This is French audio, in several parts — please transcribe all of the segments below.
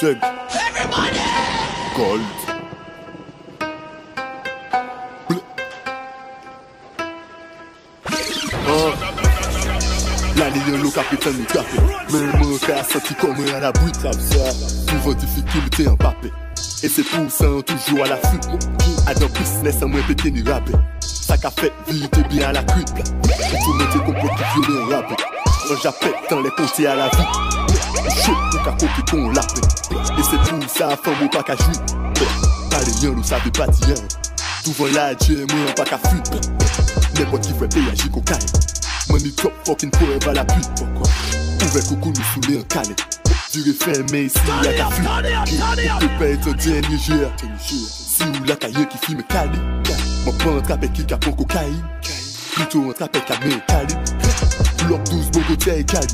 Jug. Everybody! Gold. La ligne loca prétend nous taper. Mais mon cas senti comme à la brute. Souvent difficulté en papé. Et c'est pour ça toujours à la fuite. À dans business en moins pété ni rapé. Ça qu'a fait vite et bien à la cuite. Tout le monde complet qui viole en rapé. Quand j'appelle dans les comptes à la vie. Chaud pour qu'à copier qu'on l'appelle. Et c'est pour ça femme ou pas qu'à jouer. Pas les liens nous savent pas dire. Souvent là Dieu moi pas qu'à fuir. N'importe qui fait payer agir qu'on caille. Money top fucking pour à la pute. Ouvert coucou nous saouler en canet. Duré fermé ici y'a qu'à fuir. On peut pas être dernier jour. Si ou la caille qui filme Cali. Mon pas un trapé qui capon cocaïne. Plutôt un trapé qui a mis Cali. Bloc 12 bon côté Cali.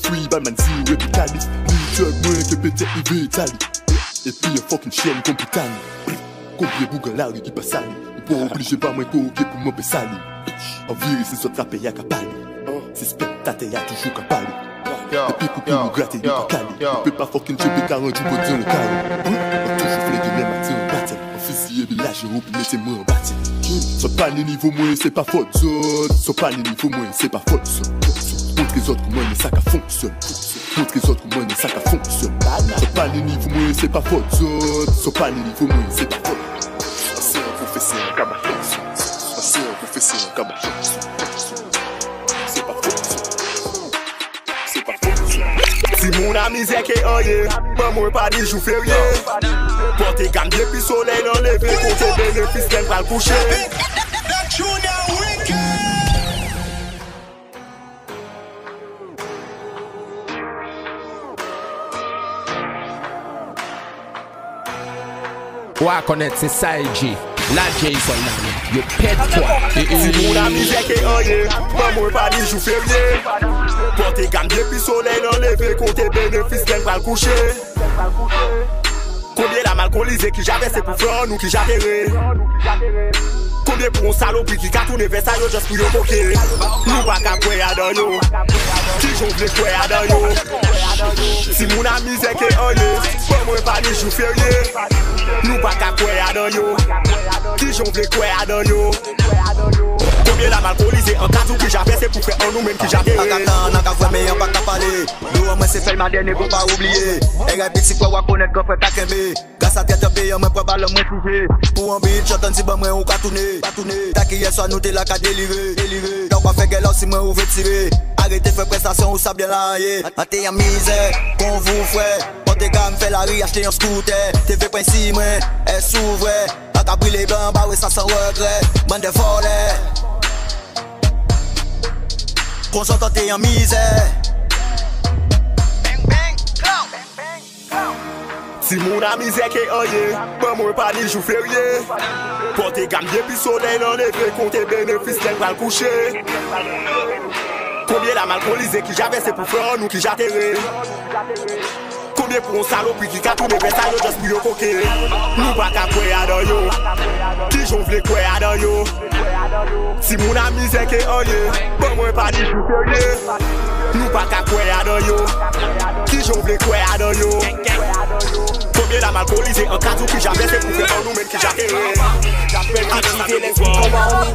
Free Batman Zero et puis Cali. Little moins que peut-être il veut Tali. Et puis un fucking chienne comme putane. Combien bougan la rue qui passe à lui. Pas obligé pas moins coquer pour m'en salir. En vérité c'est soit trapé y'a qu'à parler. C'est spectateur y'a toujours qu'à parler. Depuis couper nous gratter y'a pas calé. On peut pas fucking tuer 40 pour dire le carreau. On toujours fait de l'air matin en bataille. En fusillé village et roupé mettez-moi en bataille. Soit pas les niveaux moins c'est pas faute zone. Soit pas les niveaux moins c'est pas faute zone. Montre les autres comment ça qu'a fonctionne. Montre les autres comment ça qu'a fonctionne. Soit pas les niveaux moins c'est pas faute zone. Soit pas les niveaux moins c'est pas faute. C'est un professeur comme un fonction. C'est un professeur comme un fonction. C'est pas fonction. C'est pas fonction. Si mon ami c'est que oye, moi pas dit jour férié. Porter gamme depuis soleil dans les villes, côté bénéfice même pas le coucher. Wa connaître c'est ça J. La J son nom. You pète quoi. Si mon ami c'est que oye, moi pas dit jour férié. Porter gamme depuis soleil dans les villes, côté bénéfice même pas le coucher. Combien la malcolisée qui j'avais c'est pour faire nous qui j'avais. Combien pour un saloperie qui a tourné vers ça yo juste pour yo coquer. Nous pas qu'à quoi à dans yo. Qui jongle quoi à dans yo. Si mon ami c'est que oye, moi pas dit jour férié. Nous pas qu'à quoi à dans yo. Qui jongle quoi à dans yo. Combien la malcolisée en cas où qui j'avais c'est pour faire en nous-mêmes qui j'avais. N'a qu'à voir mais on pas qu'à parler. Nous moi c'est fait ma dernière faut pas oublier. Et petit quoi connaître qu'on fait takembe. Grâce à tête payé moi pas balle moi touché. Pour un beat j'entends si bon moi on ka tourner. Ta qui hier soir nous t'es là qu'à délivrer. T'as pas fait gueule si moi ou veut tirer. Arrêtez faire prestation ou ça bien là. T'es en misère, qu'on vous frère. Portez gamme fait la rue acheter un scooter. T'es fait principe moi, elle s'ouvre. T'as brûlé blanc bah ouais ça sans regret. Bande de volets. Qu'on s'entend t'es en misère. Si mon ami c'est que oye, moi pas dit jour férié. Porter gamme depuis soleil dans les villes, compter bénéfice même pas le coucher. Combien la malcolisée qui j'avais c'est pour faire nous qui j'atterré. Combien pour un saloperie qui a tourné vers ça yo juste pour yo coquer. Nous pas qu'à quoi à dans yo. Qui jongle quoi à dans yo. Si mon ami c'est que oye, moi pas dit jour férié. Nous pas qu'à quoi à dans yo. Qui jongle quoi à dans yo. Combien la malcolisée en cas où qui j'avais c'est pour faire en nous-mêmes qui j'atterré. Belle fille l'esprit combat en ni.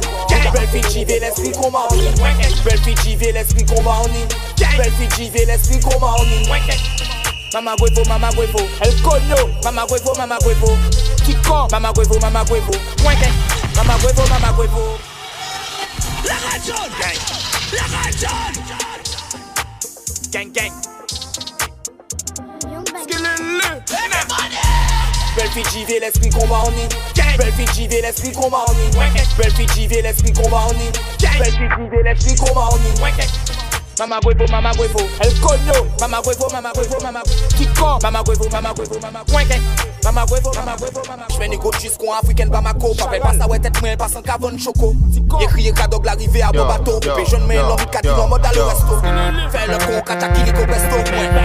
Belle fille l'esprit combat en ni. Belle fille l'esprit combat en ni. Belle fille l'esprit combat en ni. Mama guevo, el coño. Mama guevo, Kiko. Mama guevo. Mama guevo. La rajon, gang. La rajon. Gang. Belle fille l'esprit combat en ni. Belle fille l'esprit combat en ni. Belle fille l'esprit combat en ni. Belle fille l'esprit combat en ni. Mama huevo, el coño. Mama huevo, Kiko. Mama huevo, Mwenke. Mama huevo. J'fais négo jusqu'au africain Bamako. Papel passe à ouais tête moi, passe en cavone choco. Écrire cadog l'arrivée à bon bateau. Coupé jeune mais l'homme qui en mode à le resto. Fais le con, kataki rico presto.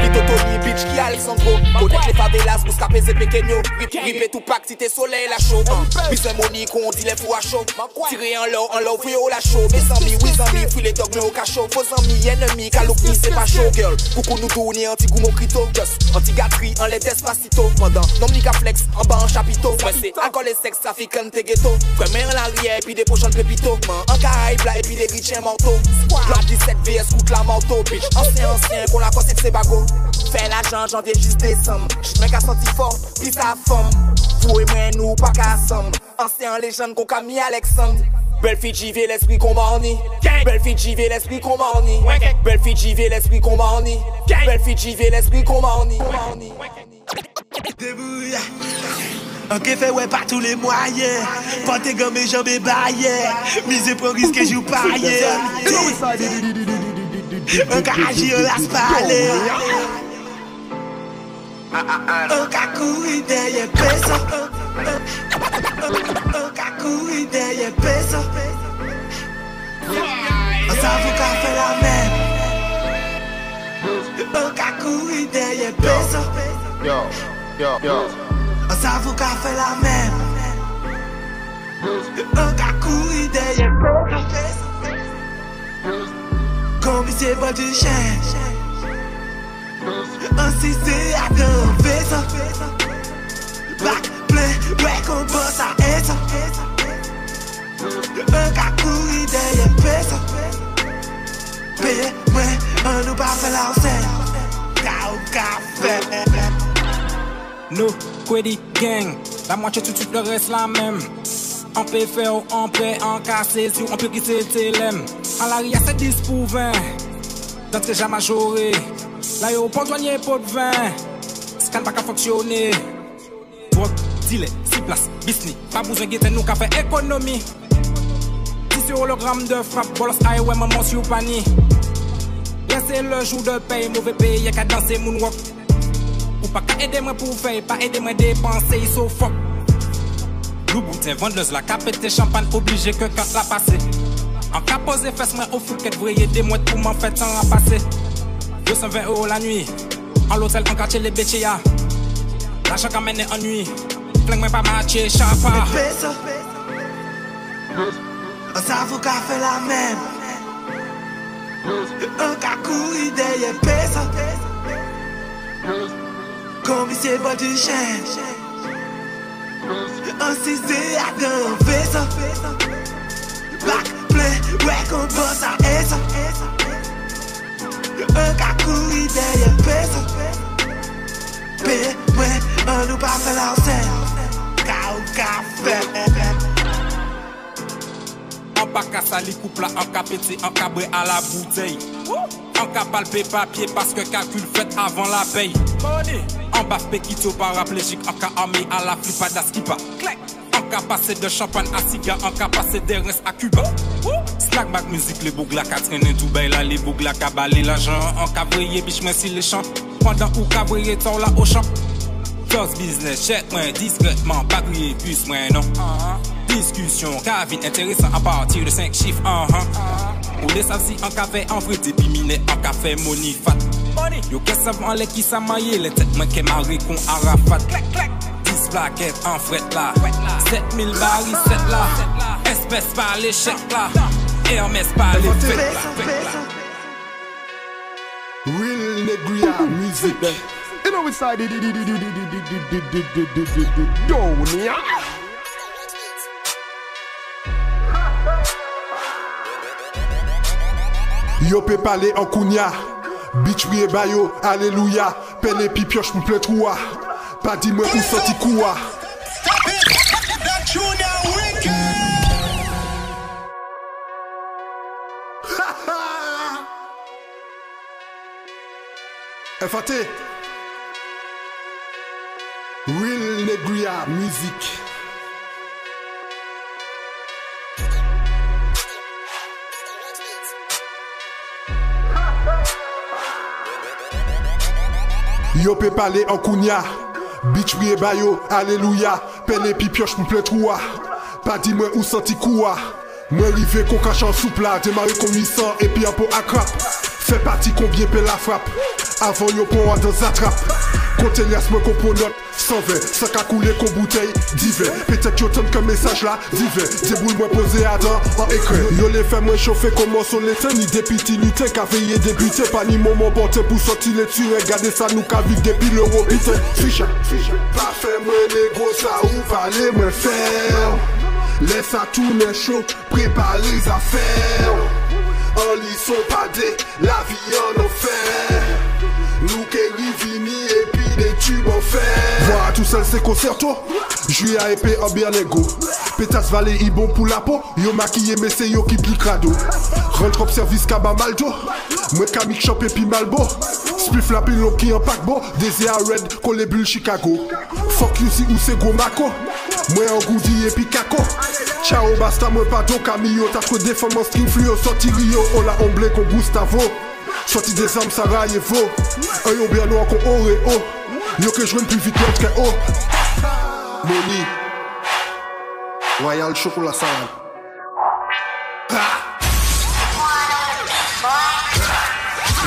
Vito Tony, bitch qui Alexandro. Connect les favelas, busca pese pequeño. Ripé tout pack, si t'es soleil la chaud. Bise monique, on dit les fous à chaud. Tirer en low, fouille la chaud. Mes amis, oui amis, fuis les dogs mais au cachot. Vos amis, ennemis, calopie, c'est pas chaud, girl. Coucou nous tourner, anti-goumo crito. Anti-gâterie, en les despacito. Pendant, nom ni flex, en bas en chapiteau. Ouais, c'est encore les sexes, ça fait quand t'es ghetto. Premier en arrière, puis des prochains pépito. En caraïbe là, et puis des riches manteau. Bloc 17 VS, coûte la manteau, bitch. Ancien, qu'on la concept, c'est bago. Fais l'argent, janvier, juste décembre. J'suis mec à senti fort, puis sa femme. Vous et moi, nous, pas qu'à somme. Ancien légende qu'on a mis Alexandre. Belle fille, j'y vais, l'esprit qu'on m'ennie. Belle fille, j'y vais, l'esprit qu'on m'ennie. Belle fille, j'y vais, l'esprit qu'on m'ennie. Belle fille, j'y vais, l'esprit qu'on m'ennie. Débrouille. Ok, fait ouais pas tous les moyens. Portez gomme et jambes et baillets. Misez pour risquer, j'ou paille. Un caragi, on laisse parler. Un cacoui derrière peso. Un cacoui derrière peso. On s'avoue qu'à fait la même. Un cacoui derrière peso. On s'avoue qu'à fait la même. Un cacoui derrière peso. Comme c'est pas du chien. Un cisé à deux vaisseaux. Back plein, ouais qu'on bosse à être. Un cacoui derrière peso. Payez, ouais, on nous pas fait la scène. Café. No, Queddy gang, la moitié tout de suite le reste la même. On peut faire, on peut en casser, si on peut quitter le télém. En l'arrière c'est 10 pour 20, d'entrée jamais majoré. L'aéroport douanier pot de vin, scan pas qu'à fonctionner. Drogue, dealer, 6 places, business, pas besoin de guetter nous qu'à faire économie. 10 hologramme de frappe, bolos highway, maman sur panier. Laissez le jour de paye, mauvais paye, y'a qu'à danser moonwalk. Ou pas qu'à aider moi pour faire, pas aider moi dépenser, il so fuck. Loup boutin, vendeuse, la capette champagne, obligé que quand la passer. En cas posé, fesse-moi au fouquet, voyez des mouettes pour m'en faire tant à passer. 220 € la nuit, en l'hôtel, en quartier, les béchia. L'argent qu'a mené en nuit, flingue-moi pas matché, chapa. On s'avoue qu'à fait la même. Un cacoui derrière peso. Comme c'est pas du chien. Un cisé à deux vaisseaux. Back plein, ouais qu'on bosse à être. Un cacoui derrière peso. Payez, ouais, on nous pas fait la scène. Café. En pas qu'à sali couple là, en cas pété, en cabré à la bouteille. En cas palper papier parce que calcul fait avant la paye. En bas péquito paraplégique, en cas armé à la flipada skipa. En cas passé de champagne à cigare, en cas passé des restes à Cuba. Snack back musique, les bougla qu'à traîner tout bail là, les bougla qu'à baler l'argent. En cavrier, biche moi si les chants. Pendant ou cavrier, t'en là au champ. Cause business, check moi discrètement, pas crier plus moi non. Discussion, cavine intéressant à partir de 5 chiffres. Ou les savent si en café en vrai depuis miné en café money fat. Yo qu'est-ce savant les qui s'amaillent les têtes moi qui marre con Arafat. 10 plaquettes en fret là, 7000 barils 7 là, espèce par les chèques là, Hermès par les fêtes là. Real Negria music. You know it's like down here. Yo peut parler en kounia. Bitch oui et bayo, alléluia. Peine et pipioche pour plein troua. Pas dis moi où sorti koua. FAT Real Negria music. Yo peut parler en kounia. Bitch priye bayo, alléluia. Pelle pi pioche pour plein troua. Pas dis moi où senti koua. Moi rive qu'on cache en soupe là. Démarrer comme 800 et puis un pot à crap. Fait partie combien paie la frappe. Avant yo pour dans attrape. Côté lias moi qu'on prend note 120, ça qu'a coulé qu'on bouteille divers. Peut-être yo tonne comme message là, divers. Déboule moi posé à dents en écran. Yo les fait moins chauffer comme son l'été. Ni des petits lutins qu'a veillé débuter. Pas ni moment porté pour sortir les tuer. Regardez ça nous qu'a vivre depuis l'euro. Putain, ficha, pas fait moi les gros ça ou parler moi faire. Laisse ça tourner chaud, prépare les affaires. En lisson pas des, la vie en enfer. Nous qui vini et puis des tubes en fer. Voilà tout seul c'est concerto. J'suis à épée en bien ego. Pétasse Valley y bon pour la peau. Yo maquillé mais c'est yo qui plie crado. Rentre op service kaba maldo. Moi kamik shop et puis malbo. Spliff la pilon qui en paquebot. Désir red collé bulle Chicago. Fuck you si ou c'est gros mako. Moi en goudi et puis kako. Ciao basta moi pas ton camillo. T'as trop des femmes en string fluo. Sorti Rio. On l'a omblé qu'on Gustavo. Sorti des armes Sarajevo. Un yo bien noir qu'on Oreo. Yo que je plus vite très haut. Moni Royal chocolat salade.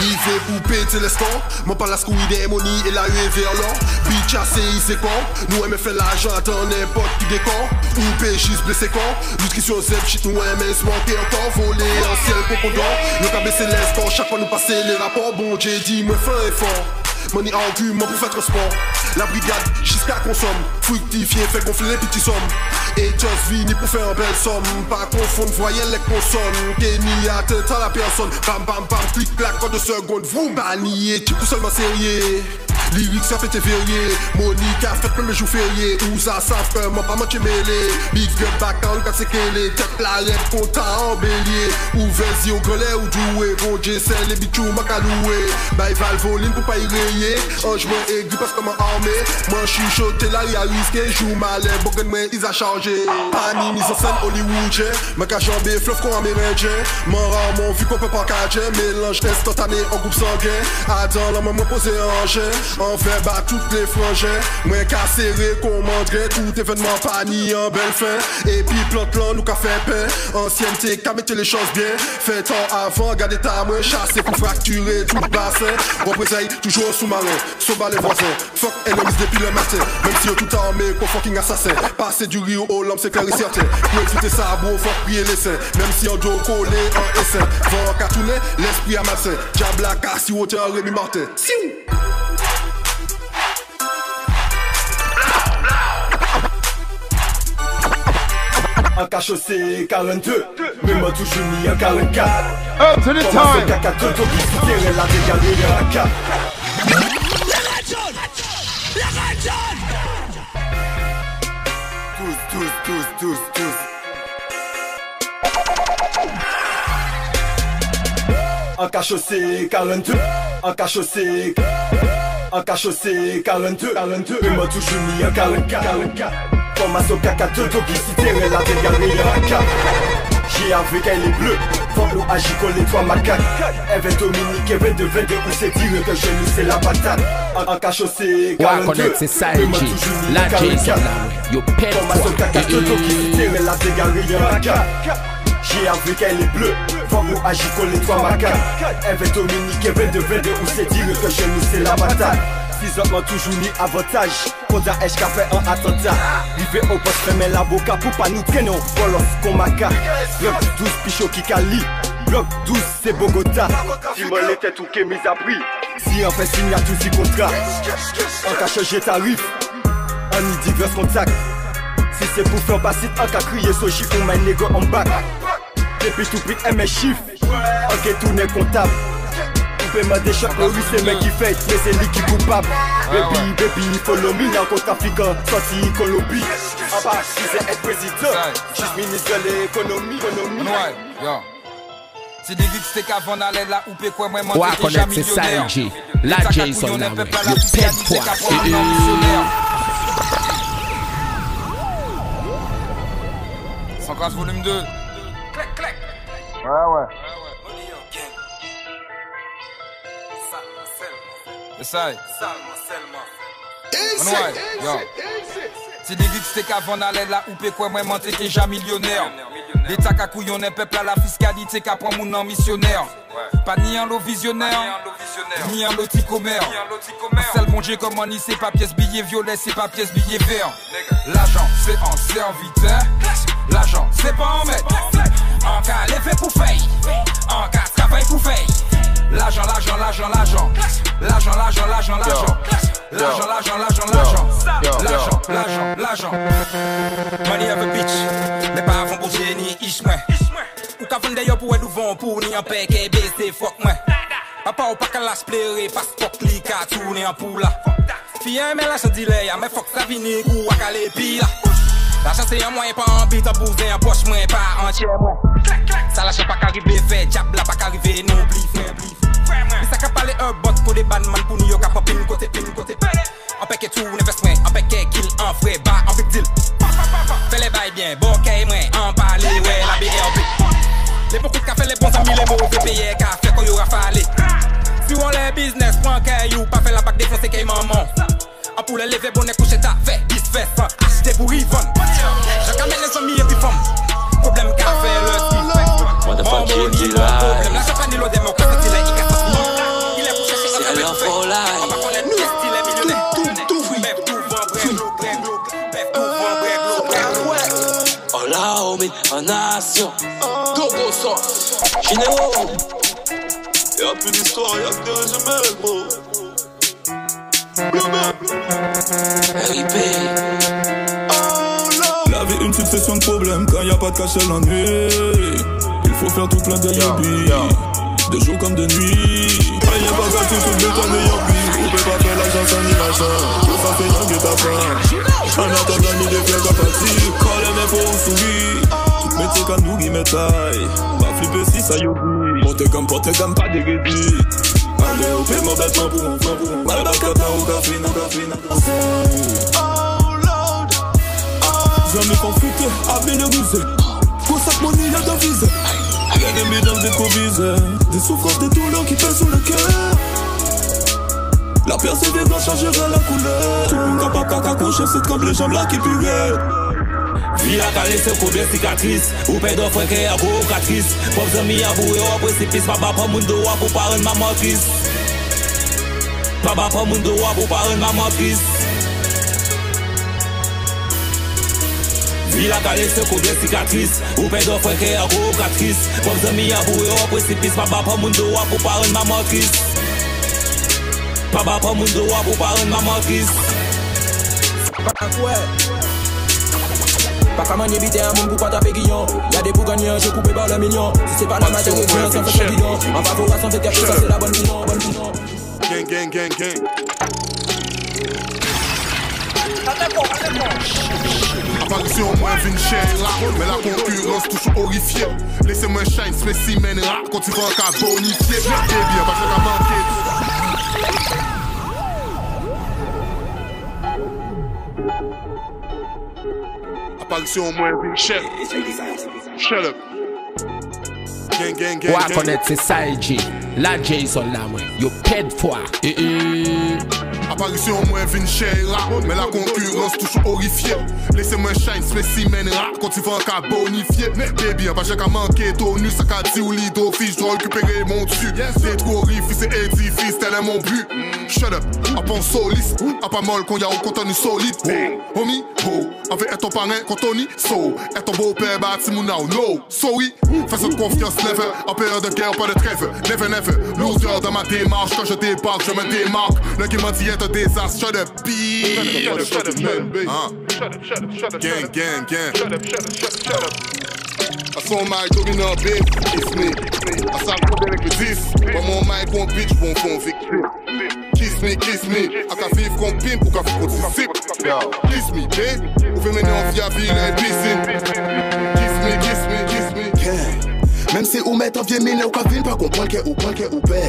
Il fait pour péter les scores. Mon pas la scouille des monies et la UV en l'or. Bitch assez c'est con. Nous aimons faire l'argent dans n'importe qui décor. Ou péchis blessé con. Discussion zep shit nous aimons se manquer encore. Voler en ciel pour qu'on dort. Nous qu'à baisser les scores. Chaque fois nous passer les rapports. Bon j'ai dit moi fin et fort. Money argument pour faire transport. La brigade jusqu'à consomme. Fructifier fait gonfler les petits sommes. Et just vini pour faire un belle somme. Pas confondre voyelles les consonnes. Kenny atteint à la personne. Bam bam bam clic clac en 2 secondes. Vroom bannier tu peux seulement sérieux. Lyrics ça fait tes verriers. Monique a fait même les jours fériés. Où ça savent moi pas manquer mêlé. Big up back on quand c'est qu'elle est. Tête la rêve content en bélier. Ou vas-y au golet ou doué. Bon j'essaie les bichous m'a caloué. Bye val voline pour pas y rayer. Ange moi aigu parce que m'a armé. Moi j'suis chaud t'es là y'a risqué. Joue malais bogan moi ils a changé. Pani mise en scène Hollywoodien. Ma cachambé fluff qu'on amérindien. M'en rend mon vu qu'on peut pas cacher. Mélange instantané en groupe sanguin. Attends la maman posé en jet. On fait battre toutes les frangins. Moi casséré, commanderait tout événement pani en belle fin. Et puis plante là nous qu'a fait pain. Ancienneté, qu'a mettre les choses bien. Fait temps avant, gardez ta main chassé pour fracturer tout le bassin. Représailles toujours sous-marin, sauve les voisins. Fuck enemies depuis le matin. Même si tout armé, qu'on fucking assassin. Passer du Rio au Lombe, c'est clair et certain. Pour éviter ça, beau, faut prier les saints. Même si on doit coller en essaim. Vent cartonné, l'esprit à massin. Diable à casse, hauteur Rémi Martin. Un cachossé 42, mais moi toujours mis un 44. Up to the time. Caca toto qui soutient la dégalée de la cap. Tous. Un cachossé 42, un cachossé 42, mais moi toujours mis un 44. Formation caca toto qui soutient la dégalée de la cap. J'ai avec elle est bleue, faut nous agir comme les 3 macaques. Even Dominique, even de 22, où c'est dire que chez nous c'est la patate. Un cachossé 42, c'est ça, la Jason, yo pète formation caca toto qui soutient la dégalée de la cap. J'ai avec elle est bleue, faut nous agir comme les 3 macaques. Even Dominique, even de 22, où c'est dire que chez nous c'est la patate. 6 autres toujours ni avantage. Konda H qu'a fait un attentat. Rivé au poste fermé la boca pour pas nous traîner. Bolos qu'on maca. Bloc 12 pichot qui cali. Bloc 12 c'est Bogota. Si moi l'étais tout qui est mis à prix. Si on fait signe à tous ces contrats. On qu'a changé tarif. On y divers contacts. Si c'est pour faire passer, on qu'a crié soji ou m'a négo en bac. Depuis tout prix mes chiffres. Ok tourner comptable. Des chocs, oui c'est mec qui fait, mais c'est lui qui coupable. Baby, follow me, narcotrafiquant, sorti Colombie. En bas, si c'est être président, juste ministre de l'économie. Si des vies c'est qu'avant d'aller là où peut quoi moi ouais, connaître c'est ça, la Jason là, yo pète toi. Sans grâce volume 2. Clac. Ouais. Essaye. Yo. Si des geeks c'est qu'avant aller là ou peut quoi moi monter déjà millionnaire. L'état qu'a couillonné peuple à la fiscalité qu'a prend mon missionnaire. Pas ni un lot visionnaire, ni un lot commerce. Seul bon Dieu comme on y c'est pas pièce billet violet, c'est pas pièce billet vert. L'argent c'est en serviteur, l'argent c'est pas en maître. En cas l'effet pour faire, en cas travail pour faire. L'argent, l'argent, l'argent, l'argent. L'argent, l'argent, l'argent, l'argent. L'argent, l'argent, l'argent, l'argent. L'argent, l'argent, l'argent. Money have a bitch. Mais pas avant pour ni ish moi. Ou qu'à vendre d'ailleurs pour être devant pour ni en paix qu'est baissé fuck moi. Papa ou pas qu'à lâche pleurer parce que clique à tourner en poula. Fille mais là je dis là, mais fuck ça vini ou à caler pile. L'argent c'est un moyen pas en bite en bouser en poche moi pas entier moi. Ça lâche pas qu'arriver fait diable là pas qu'arriver non plus frère. Mais ça qu'a parlé un bot pour des bandman pour nous y'a pas pin côté. On paie tout n'investment, on paie kill en frais bas en big deal. Fais les bails bien, bon qu'est moi en parler ouais la BRB. Les beaucoup de café les bons amis les mauvais payés café quand y'aura fallu. Si on les business prend qu'est you pas fait la bac défoncé qu'est maman. On pour les lever bonnet coucher ta fait 10 fesses acheter pour Yvonne. Chacun mène les amis et puis femme. Problème qu'a fait le type. What the fuck you do là? Problème la champagne l'eau démocratie il est il est pour chercher c'est leur for life. on va connaître nous style est millionnaire. Oh là, homie, en nation. Go, ça. Chinéo. Y'a plus d'histoire, y'a que des résumés, gros. RIP. La vie, une succession de problèmes. Quand y'a pas de cachet l'ennui, il faut faire tout plein de yabis. De jour comme de nuit. Y'a pas gâté tout le temps de yabis. On peut pas faire l'argent sans ni l'argent. Ça fait rien que ta fin. En attendant ni de faire capacité. Quand les mecs faut sourire. Tout métier qu'à nous qui m'étaille. Va flipper si ça yobi. Monter comme pas déguédi. Allez au paiement bêtement pour mon frère. Mal basket ou café. Jamais confité, avec le musée. Consacre mon île de visée. Y'a des bidons décovisés. Des souffrances, des douleurs qui pèsent sur le cœur. La persévérance changera la couleur. Tout le monde n'a pas qu'à coucher, c'est comme les jambes là qui puaient. Vie à caler, c'est combien de cicatrices. Ou paix d'offre qui est à provocatrice. Pauvres amis à vous et au précipice. Papa pas moun doa pour parler de maman triste. Papa pas moun doa pour parler de maman triste. Vie à caler, c'est combien de cicatrices. Ou paix d'offre qui est à provocatrice. Pauvres amis à vous et au précipice. Papa pas moun doa pour parler de maman triste. Papa pas moun doa pour parler de maman triste. Pas qu'à manier biter un monde pour pas taper guillon. Y'a des pour gagner un jeu coupé par le mignon. Si c'est pas la matière de bien, ça fait guidon. En favor à son fait quelque chose, c'est la bonne vision. Gang. Apparition moins d'une chaîne là, mais la concurrence toujours horrifiée. Laissez-moi shine spécimen rare quand tu vas encore bonifier. Eh bien, parce que t'as manqué. Apparition moins d'une chaîne. Shut up. Gang. Ou à connaître c'est Saïji, la Jason là moi, yo pède foi. Apparition moins d'une chaîne là, mais la concurrence toujours horrifiée. Laissez-moi shine spécimen rare quand tu vas encore bonifier. Eh bien, parce que manqué ton nu, ça qu'a dit ou lit d'office, je dois récupérer mon dessus. C'est trop horrifique, c'est édifice, tel est mon but. Shut up, à pas soliste, à pas mal qu'on y a un contenu solide. Homie, avec ton parrain, quand on y so, et ton beau-père, bâti mon now, no. So oui, fais cette confiance, never, en période de guerre, pas de trêve, never. Lourdeur dans ma démarche, quand je débarque, je me démarque. Le qui m'a dit est un désastre, shut up, bitch. Shut up, gang. Shut up. I saw my dominant bitch, kiss me. I saw le avec le 10. Pas mon mic, mon bitch, bon convict. Kiss me. I can vivre comme pimp ou qu'à vivre comme disciple. Kiss me, babe. Ou fais mener en vie à ville et piscine. Kiss me. Yeah. Même si ou met en vieux mine, ou vin pas comprendre que ou père.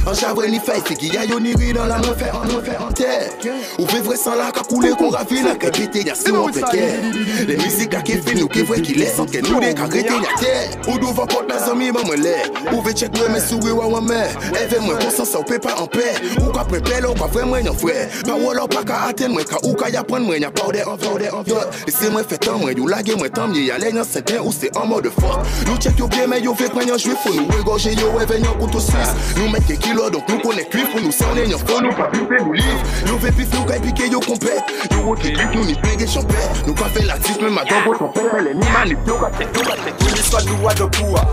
En chavre ni fait, figi ya yo ni ri dans la main fait en terre. Ou vivre sans la ka couler qu'on ravine à que pété y'a si on fait guerre. Les musiques à qui fait nous qui vrai qui laisse sans que nous des carrétés y'a terre. Ou d'ouvre porte dans amis maman l'air. Ou veut check moi mes souris ou wa mère. Éve moi conscience ou peut pas en paix. Ou ka prend pelle ou pas vraiment yon frère. Pas ou alors pas ka atteindre moi ka ou ka y apprendre moi y a pas de environ. Et c'est moi fait tant moi you laguer moi tant y aller dans certain ou c'est en mode fort. Nous check yo bien mais yo fait prendre jouer faut nous regorger yo venir couteau suisse. Nous mettre kilo donc nous connaît cuif pour nous sonner yon faut nous pas piper nous livre. Nous fait pif nous kay piquer yo compète. Yo qui lit nous ni péguer champêtre. Nous pas fait l'actif même madame pour ton père les ni manip yo ka tête. Une histoire de loi de poids.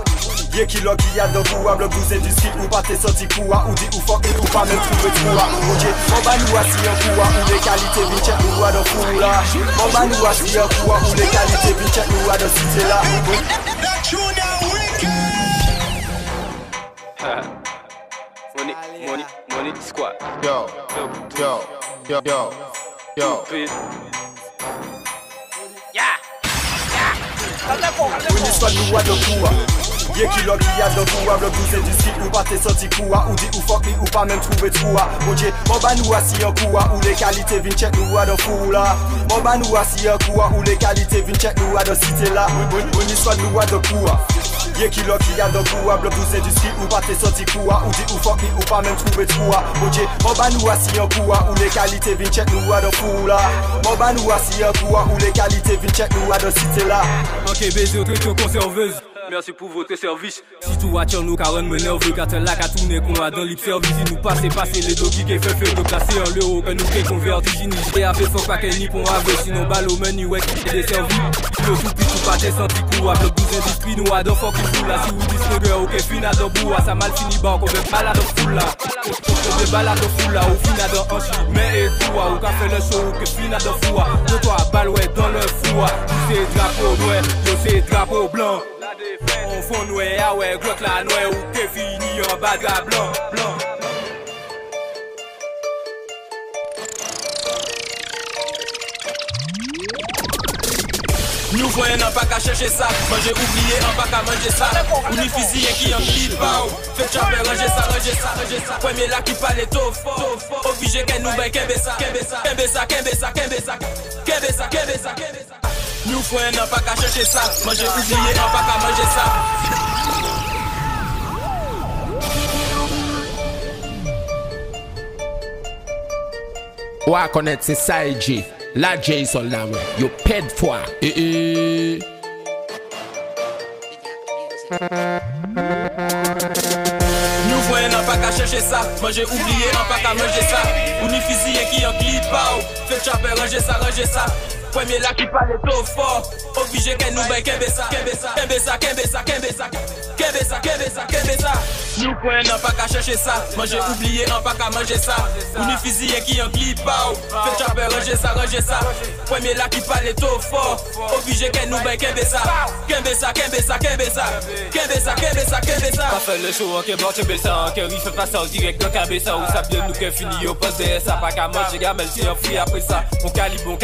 Y'a qui l'a qui a de poids. Le blouser du ski ou pas t'es sorti poids. Ou dit ou fuck ou pas même trouver poids. Ok, on va nous assis un poids. Ou les qualités vite check nous à de fou là. On va nous assis un poids. Ou les qualités vite check nous à de cité là. Money squad. Yo. Une histoire de loi de poids. Y'a qui l'a qui a de poids. Le blouser du ski ou pas t'es sorti poids. Ou dit ou fuck ou pas même trouver poids. Ok, on va nous assis un poids. Ou les qualités vite check nous à de fou là. On va nous assis un poids. Ou les qualités vite check nous à de cité là. Une histoire de loi de poids. Y'a qui l'a qui a de poids. Le blouser du ski ou pas t'es sorti poids. Ou dit ou fuck ou pas même trouver poids. Ok, on va nous assis un poids. Ou les qualités vite check nous à de fou là. On va nous assis un poids. Ou les qualités vite check nous à de cité là. Ok, baiser au truc conserveuse. Merci pour votre service. Si tout attire nous, car on me nerveux, car t'es là qu'à tourner qu'on a dans lip service. Il nous passe les doki qui fait de placer en l'euro, que nous qui convertige. J'ai fait faut pas qu'elle n'y pour avoir, sinon balle au menu, ouais, qui est servi. Le tout puis tout pas t'es senti coup, avec 12 industries, nous à deux fois qu'il fout là. Si vous dites que ok, fin à deux bouts, ça mal fini, bah, on fait balade au foule là. On fait balade au foule là, au fin à deux hanches, mais et tout, ou qu'a fait le show, que fin à deux fous, de toi, balle, ouais, dans le fou, c'est drapeau, ouais, c'est drapeau blanc. On fond noué, ah ouais, glock la noix ou que fini en bas de la blanc. Nous voyons un pas qu'à chercher ça. Moi j'ai oublié un pas qu'à manger ça. Ou ni physicien qui en clip pas. Fait chapper, ranger ça. Premier là qui parle trop fort. Obligé qu'elle nous baille, qu'elle ça. Nous voyons un pas qu'à chercher ça. Moi j'ai oublié un pas qu'à manger ça. Wa connaître c'est Saiji, la Jason là ouais. Yo pède foi. Nous voyons un pas qu'à chercher ça. Moi j'ai oublié un pas qu'à manger ça. Ou ni physicien qui en clip pas. Fait chapper, ranger ça. Premier là qui parle trop fort. Obligé qu'elle nous baille, qu'elle ça. Nous prenons un pas qu'à chercher ça. Moi j'ai oublié un pas qu'à manger ça. Ou ni physicien qui en clip pas. Fait chapper, ranger ça. Premier là qui parle trop fort. Obligé qu'elle nous baille, qu'elle ça. Pas fait le show en kebab, tu ça en curry. Fait pas ça en direct dans cabessa. Où ça bien nous qu'elle finit au poste de ça. Pas qu'à manger, gamelle, si on fouille après ça. On calibre.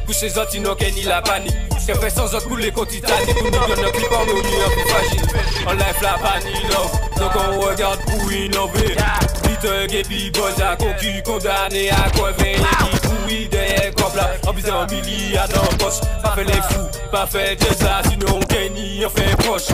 Couche les autres, ils n'ont qu'un ni la panique. Qu'elle fait sans autres couler contre Titanic. Nous nous donnons plus par nous, nous plus fragile. On lève la panique, donc on regarde pour innover. Peter et puis Boza, concu, condamné à quoi venir. Qui pourrit derrière comme là. En plus d'un milliard dans le poche. Pas fait les fous, pas fait de ça. Sinon on gagne, on fait proche.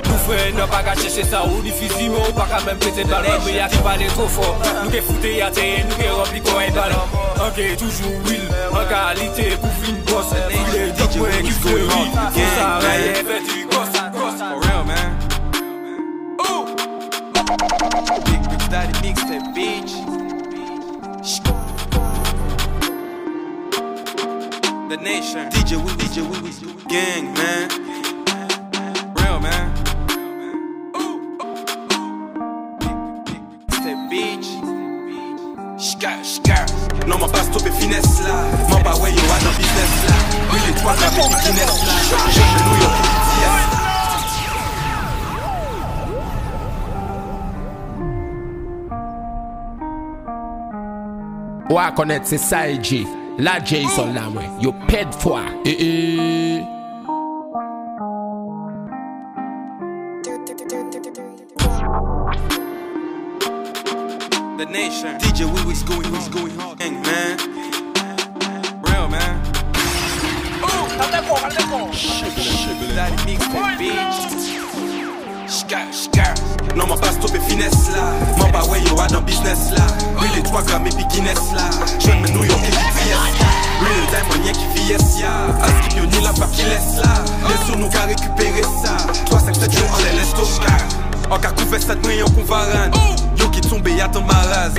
Nous frères, n'a pas qu'à chercher ça. Ou difficilement, pas qu'à même péter de ballon. Mais y'a qui parle trop fort. Nous qui fouté y'a terre, nous qui rempli quoi un ballon. Ok, toujours will, en qualité pour une bosse. Il est dit ouais qui fait rire. Faut s'arrêter, fait du gosse. For real, man. Oh! Big Daddy mixtape, bitch. The Nation. DJ Woo, gang, man. Real, man. Mixtape, bitch. Non, m'a pas stoppé finesse là. M'en pas ouais, yo, à dans business là. Oui, les trois avec les finesse là. J'ai le New York, Wa connaître c'est Saiji, la Jason là ouais. Yo pède foi. The nation. DJ Wee going hard. Dang, man. Real, man. Daddy mixtape, bitch. Non, m'a pas stoppé finesse là. M'a pas ouais, yo, a dans business là. Oui, les 3 grammes et puis Guinness là. Je me New York et qui vieillesse. Real time, rien qui vieillesse, ya. À ce qui pionnier la part qui laisse là. Les sous nous qu'à récupérer ça. 3, 5, 7 jours, on les laisse tout. En cas couvert, ça te brille en convarane. Yo qui tombe, y'a ton maraz.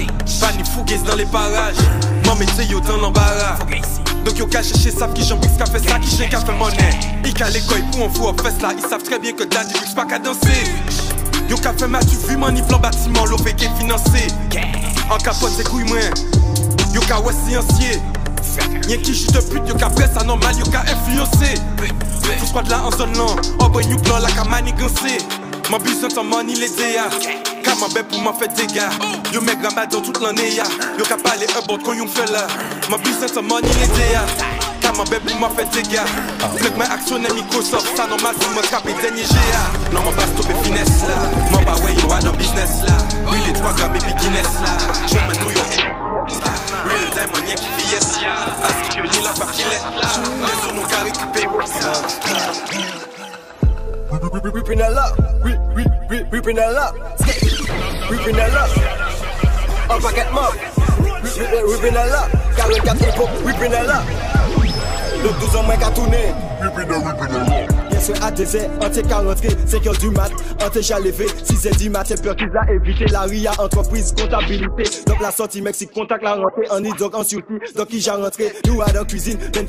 Pas ni fougues dans les parages. Mon métier, yo, dans l'embarras. Donc yo ka chercher savent qui j'en qu'a fait ça, qui j'ai qu'à faire monnaie. Ils qu'à l'école pour un fou en fest là. Ils savent très bien que Daddy Lux pas qu'à danser. Yo ka fait ma tu vu maniplant bâtiment, l'eau fait qu'est financé. En capote c'est couille moins. Yo ka ouais scientier. Y'en qui juste de pute, yo ka presse anormal, yo ka influencé. Tout squad là en zone long, oh boy new plan la ka manigancé. Mon besoin ton money les déa. Ka ma bête pour m'en faire des gars. Yo mec ramadan toute l'année ya. Yo ka parler un bon quand yon fait là. Mon besoin ton money les déa. Ka ma bête pour m'en faire des gars. Fleck ma action est Microsoft. Ça normal c'est mon cap et dernier GA. Non mon pas stopper finesse là. Mon pas ouais yo a dans business là. Oui les 3 grammes et puis Guinness là. Je me New York. Real time on y a qui vieillesse ya. À ce que ni la part qui laisse là. Les sous nous qu'à récupérer ça. Ripping a lot, ripping a lot, ripping a lot, un paquet de mob, ripping a lot, 44 époques, ripping a lot, le 12 ans moins qu'à tourner, ripping a lot. Bien sûr, à tes airs, en t'es qu'à rentrer, 5h du mat, en t'es déjà levé, 6h du mat, c'est peur qu'ils a évité la RIA, entreprise, comptabilité. Donc la sortie Mexique, contact la rentrée, en idog, en surtout, donc il j'ai rentré, nous à la cuisine, $1,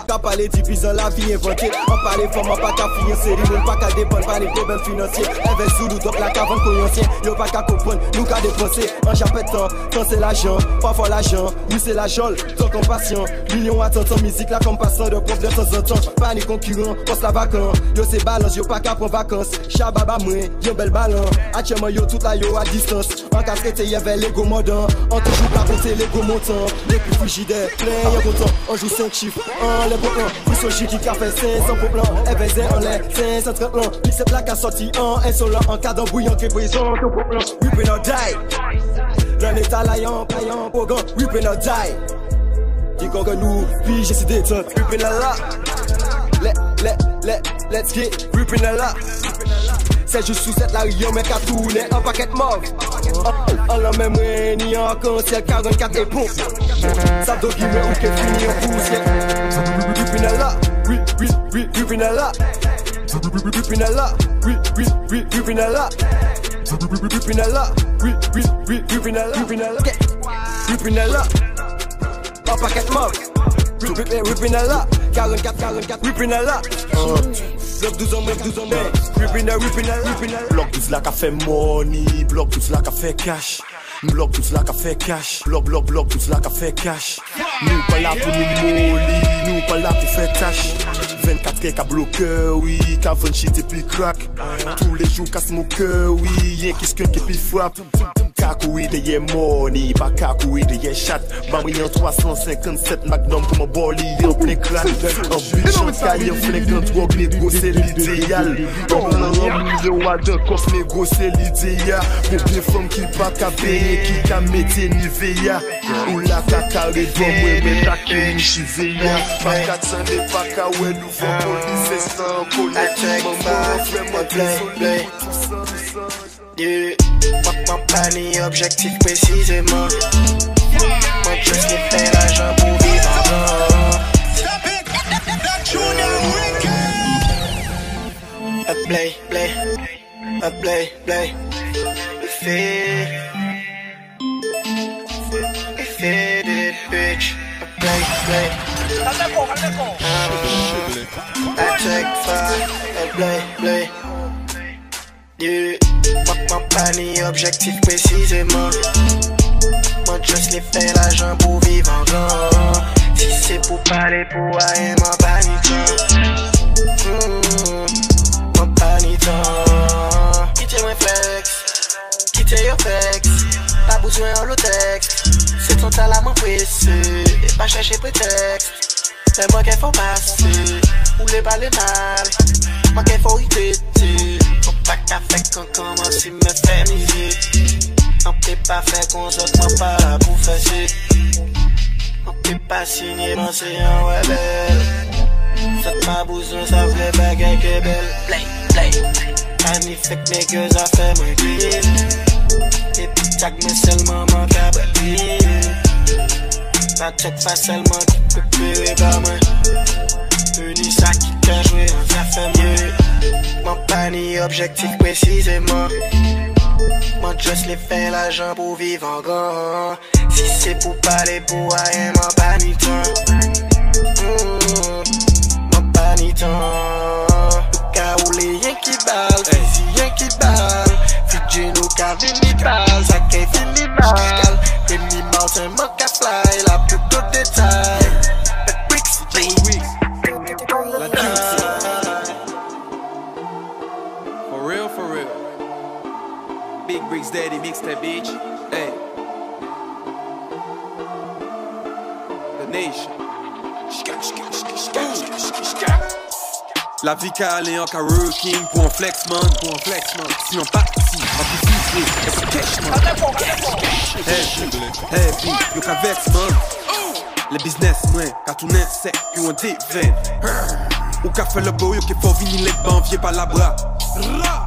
t'as parlé divisant la vie inventée, en parler format pas qu'à finir série, nous pas qu'à dépendre par les problèmes financiers, invest sous nous, donc la caverne coïncien, y'a pas qu'à comprendre, nous qu'à dépenser, en chapette temps c'est l'argent, parfois l'argent, oui c'est la jole, tant qu'on patient, millions à temps, musique là comme passant de problème de temps en temps, pas les concurrents, passe la vacance. Yo c'est balance, yo pas qu'à prendre vacances. Chababa moué, yo bel balance. Actuellement yo tout là yo à distance. En cas traité y'avait l'ego modant. On toujours pas compter l'ego montant. Les plus frigidaires, plein y'a content. On joue 5 chiffres, en les bons plans. Plus au chic qui a fait 500 pour plan. Ebezer en l'air, 530 plans. L'excep là qu'a sorti en insolent. En cas d'embrouillant qui présente au plan. We will not die. Dans l'état là y'en payant pour gant. We will not die. Dis qu'on nous, puis j'ai si détente. We will not die. Let's get ripping a lot. C'est juste sous cette larrière, mais qu'à tourner un paquet de mauve. En la même ni en cancel, 44 et pompe. Ça doit guillemets ou qu'est fini en poussière. Ripping a lot, ripping a lot. Ripping a lot, ripping a lot. Ripping a lot, ripping a lot. Ripping a lot. Un paquet de mauve. Ripping a lot, 44, ripping a lot. Bloc 12 ans, ripping a lot. Bloc 12 là qu'a fait money, bloc 12 là qu'a fait cash. Bloc 12 là qu'a fait cash, bloc 12 là qu'a fait cash. Nous pas là pour nous molly, nous pas là pour faire tâche. 24 qu'a bloqué, oui, qu'a 20 shit et puis crack. Tous les jours qu'a smoker, oui, y'a qu'est-ce qui puis frappe. Kakoué de yé money, pas kakoué de yé chat. Bamri en 357 magnum comme un boli en plein crâne. En but chantaille, en flingue en drogue, négo c'est l'idéal. En million à deux coffres, négo c'est l'idéal. Pour des femmes qui pas qu'à payer, qui qu'à mettre Nivea. Ou la caca rédon, ouais, mais la qui chivea. Pas 400 et pas qu'à ouais, nous faisons police, c'est sans connaître. Maman, fais-moi désolé. Mon panier objectif précisément. Moi juste les faire l'argent pour vivre encore. Play. Fit it, bitch. Play. I check fire, play. Mon panier objectif précisément. Moi juste les faire l'argent pour vivre encore. Si c'est pour parler pour rien, mon panitant. Quittez mon flex, quittez your flex. Pas besoin en le texte. C'est ton talent pressé. Et pas chercher prétexte. C'est moi qu'il faut passer. Ou les balles mal. Moi qu'il faut y têter. Pas qu'à faire qu'on commence, il me fait musique. On peut pas faire qu'on saute, moi pas là pour faire ça. On peut pas signer, moi c'est un rebelle. Saute ma bouson, ça fait baguette que belle. Play. Annie fait que mes gueux a fait mon grille. Et puis tac, mais seulement mon cabri. Pas check facilement qui peut pleurer par moi. Uni ça qui t'a joué, ça fait mieux. Mon pas ni objectif précisément. Moi juste les faire l'argent pour vivre en grand. Si c'est pour parler pour rien, mon pas ni temps. Mon pas ni temps. Tout cas où les yens qui balle, fusil yens qui balle. Fidji nous qu'a vini balle, ça qu'est fini mal. Et mi mountain manque à fly, la plus gros détail. La juicy. For real. Big Bricks Daddy mix that bitch. Hey. The Nation. La vie qu'a allé en King pour un flex man. Si on part ici, on peut vivre, c'est cash man. Hey, yo qu'a vex man. Les business moins, car tout n'est sec, yo on dévène. Ou qu'a fait le beau, yo qui faut venir les bancs, viens pas la bras.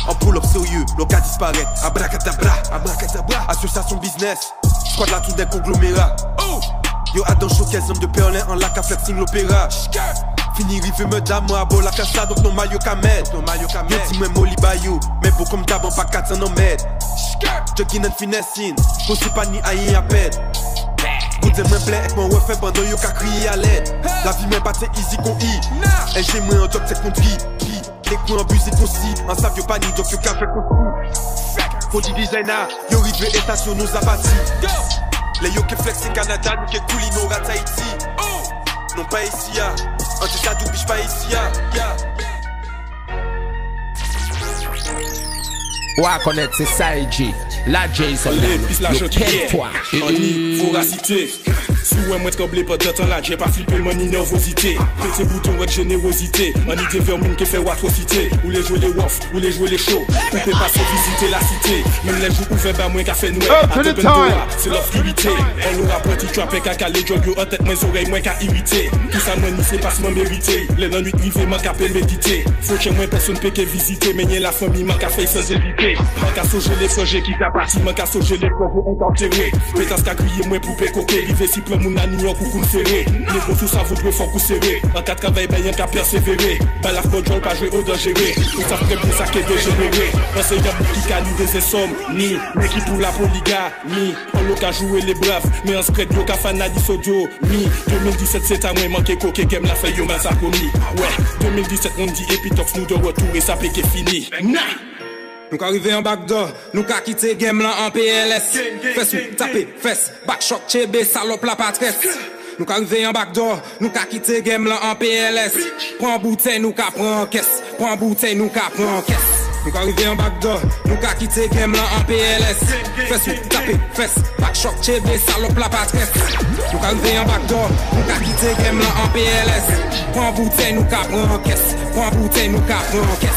En pull up sérieux, le cas disparaît. Abracadabra. Association business, squad la tout des conglomérats. Yo Adam showcase homme de Perlin en lac à flexing l'opéra. Fini rive me dame, moi à la cassa, donc non maillot qu'à mettre. Yo dis-moi molly bayou, mais beau comme d'abord pas 400 non mètres. Jogging and finessing, aussi pas ni aïe à peine. Goûtez moins plaît avec mon refait pendant yo qu'a crié à l'aide. La vie m'est pas easy qu'on y. Et j'ai moins un job c'est contre vie. Les coups en busé qu'on si, en savent yo pas ni donc yo qu'a fait qu'on si. Faut du designer, yo rive et station nous a bâti. Les yo qui flex c'est Canada, nous qui couli nos rats Haïti. Non pas ici ya, en tout cas d'oublie pas ici ya. Wa connaître c'est Saïdji, la Jason. Le quel-toi. On y voracité. Sous un mois de câble pas de temps là, j'ai pas flippé mon nervosité. Petit bouton de générosité. On y devient moun qui fait atrocité. Ou les jouer les wof, ou les jouer les shows. Ou peut pas se visiter la cité. Même les jours ouverts, bah moins qu'à fait noué. C'est l'obscurité. On l'aura petit trap et caca les joggers en tête, mes oreilles moins qu'à irriter. Tout ça, moi, ni c'est pas seulement mérité. Les non-nuit privés, manque à peine méditer. Faut que moi personne peut que visiter. Mais y'a la famille, manque à faire sans éviter. Manque à sauger les projets qui t'appartient. Manque à sauger les projets enterrés. Pétasse qu'à crier, moins poupée coquée. Rivé si plein mon ami en coucou serré. Les gros tout ça vaudrait fort coup serré. En cas de travail, ben y'en qu'à persévérer. Bah la contrôle pas jouer au dangereux. Tout ça très bien ça qui est dégénéré. Enseignant qui gagne des sommes. Ni, mais qui pour la polygamie. On l'a qu'à jouer les braves. Mais en secret, yo qu'à fanadis audio. Mi, 2017 c'est à moi manqué coquet game la fait yo massacromi. Ouais, 2017 on dit épitox nous de retour et ça peut qu'est fini. Nous qu'arriver en backdoor, nous qu'a quitté game là en PLS. Fesse ou taper, fesse, backshot, chébé, salope la patresse. Nous qu'arriver en backdoor, nous qu'a quitté game là en PLS. Prends bouteille, nous qu'a prend caisse. Prends bouteille, nous qu'a prend caisse. Nous qu'arriver en backdoor, nous qu'a quitté game là en PLS. Fesse ou taper, fesse, backshot, chébé, salope la patresse. Nous qu'arriver en backdoor, nous qu'a quitté game là en PLS. Prends bouteille, nous qu'a prend caisse. Prends bouteille, nous qu'a prend caisse.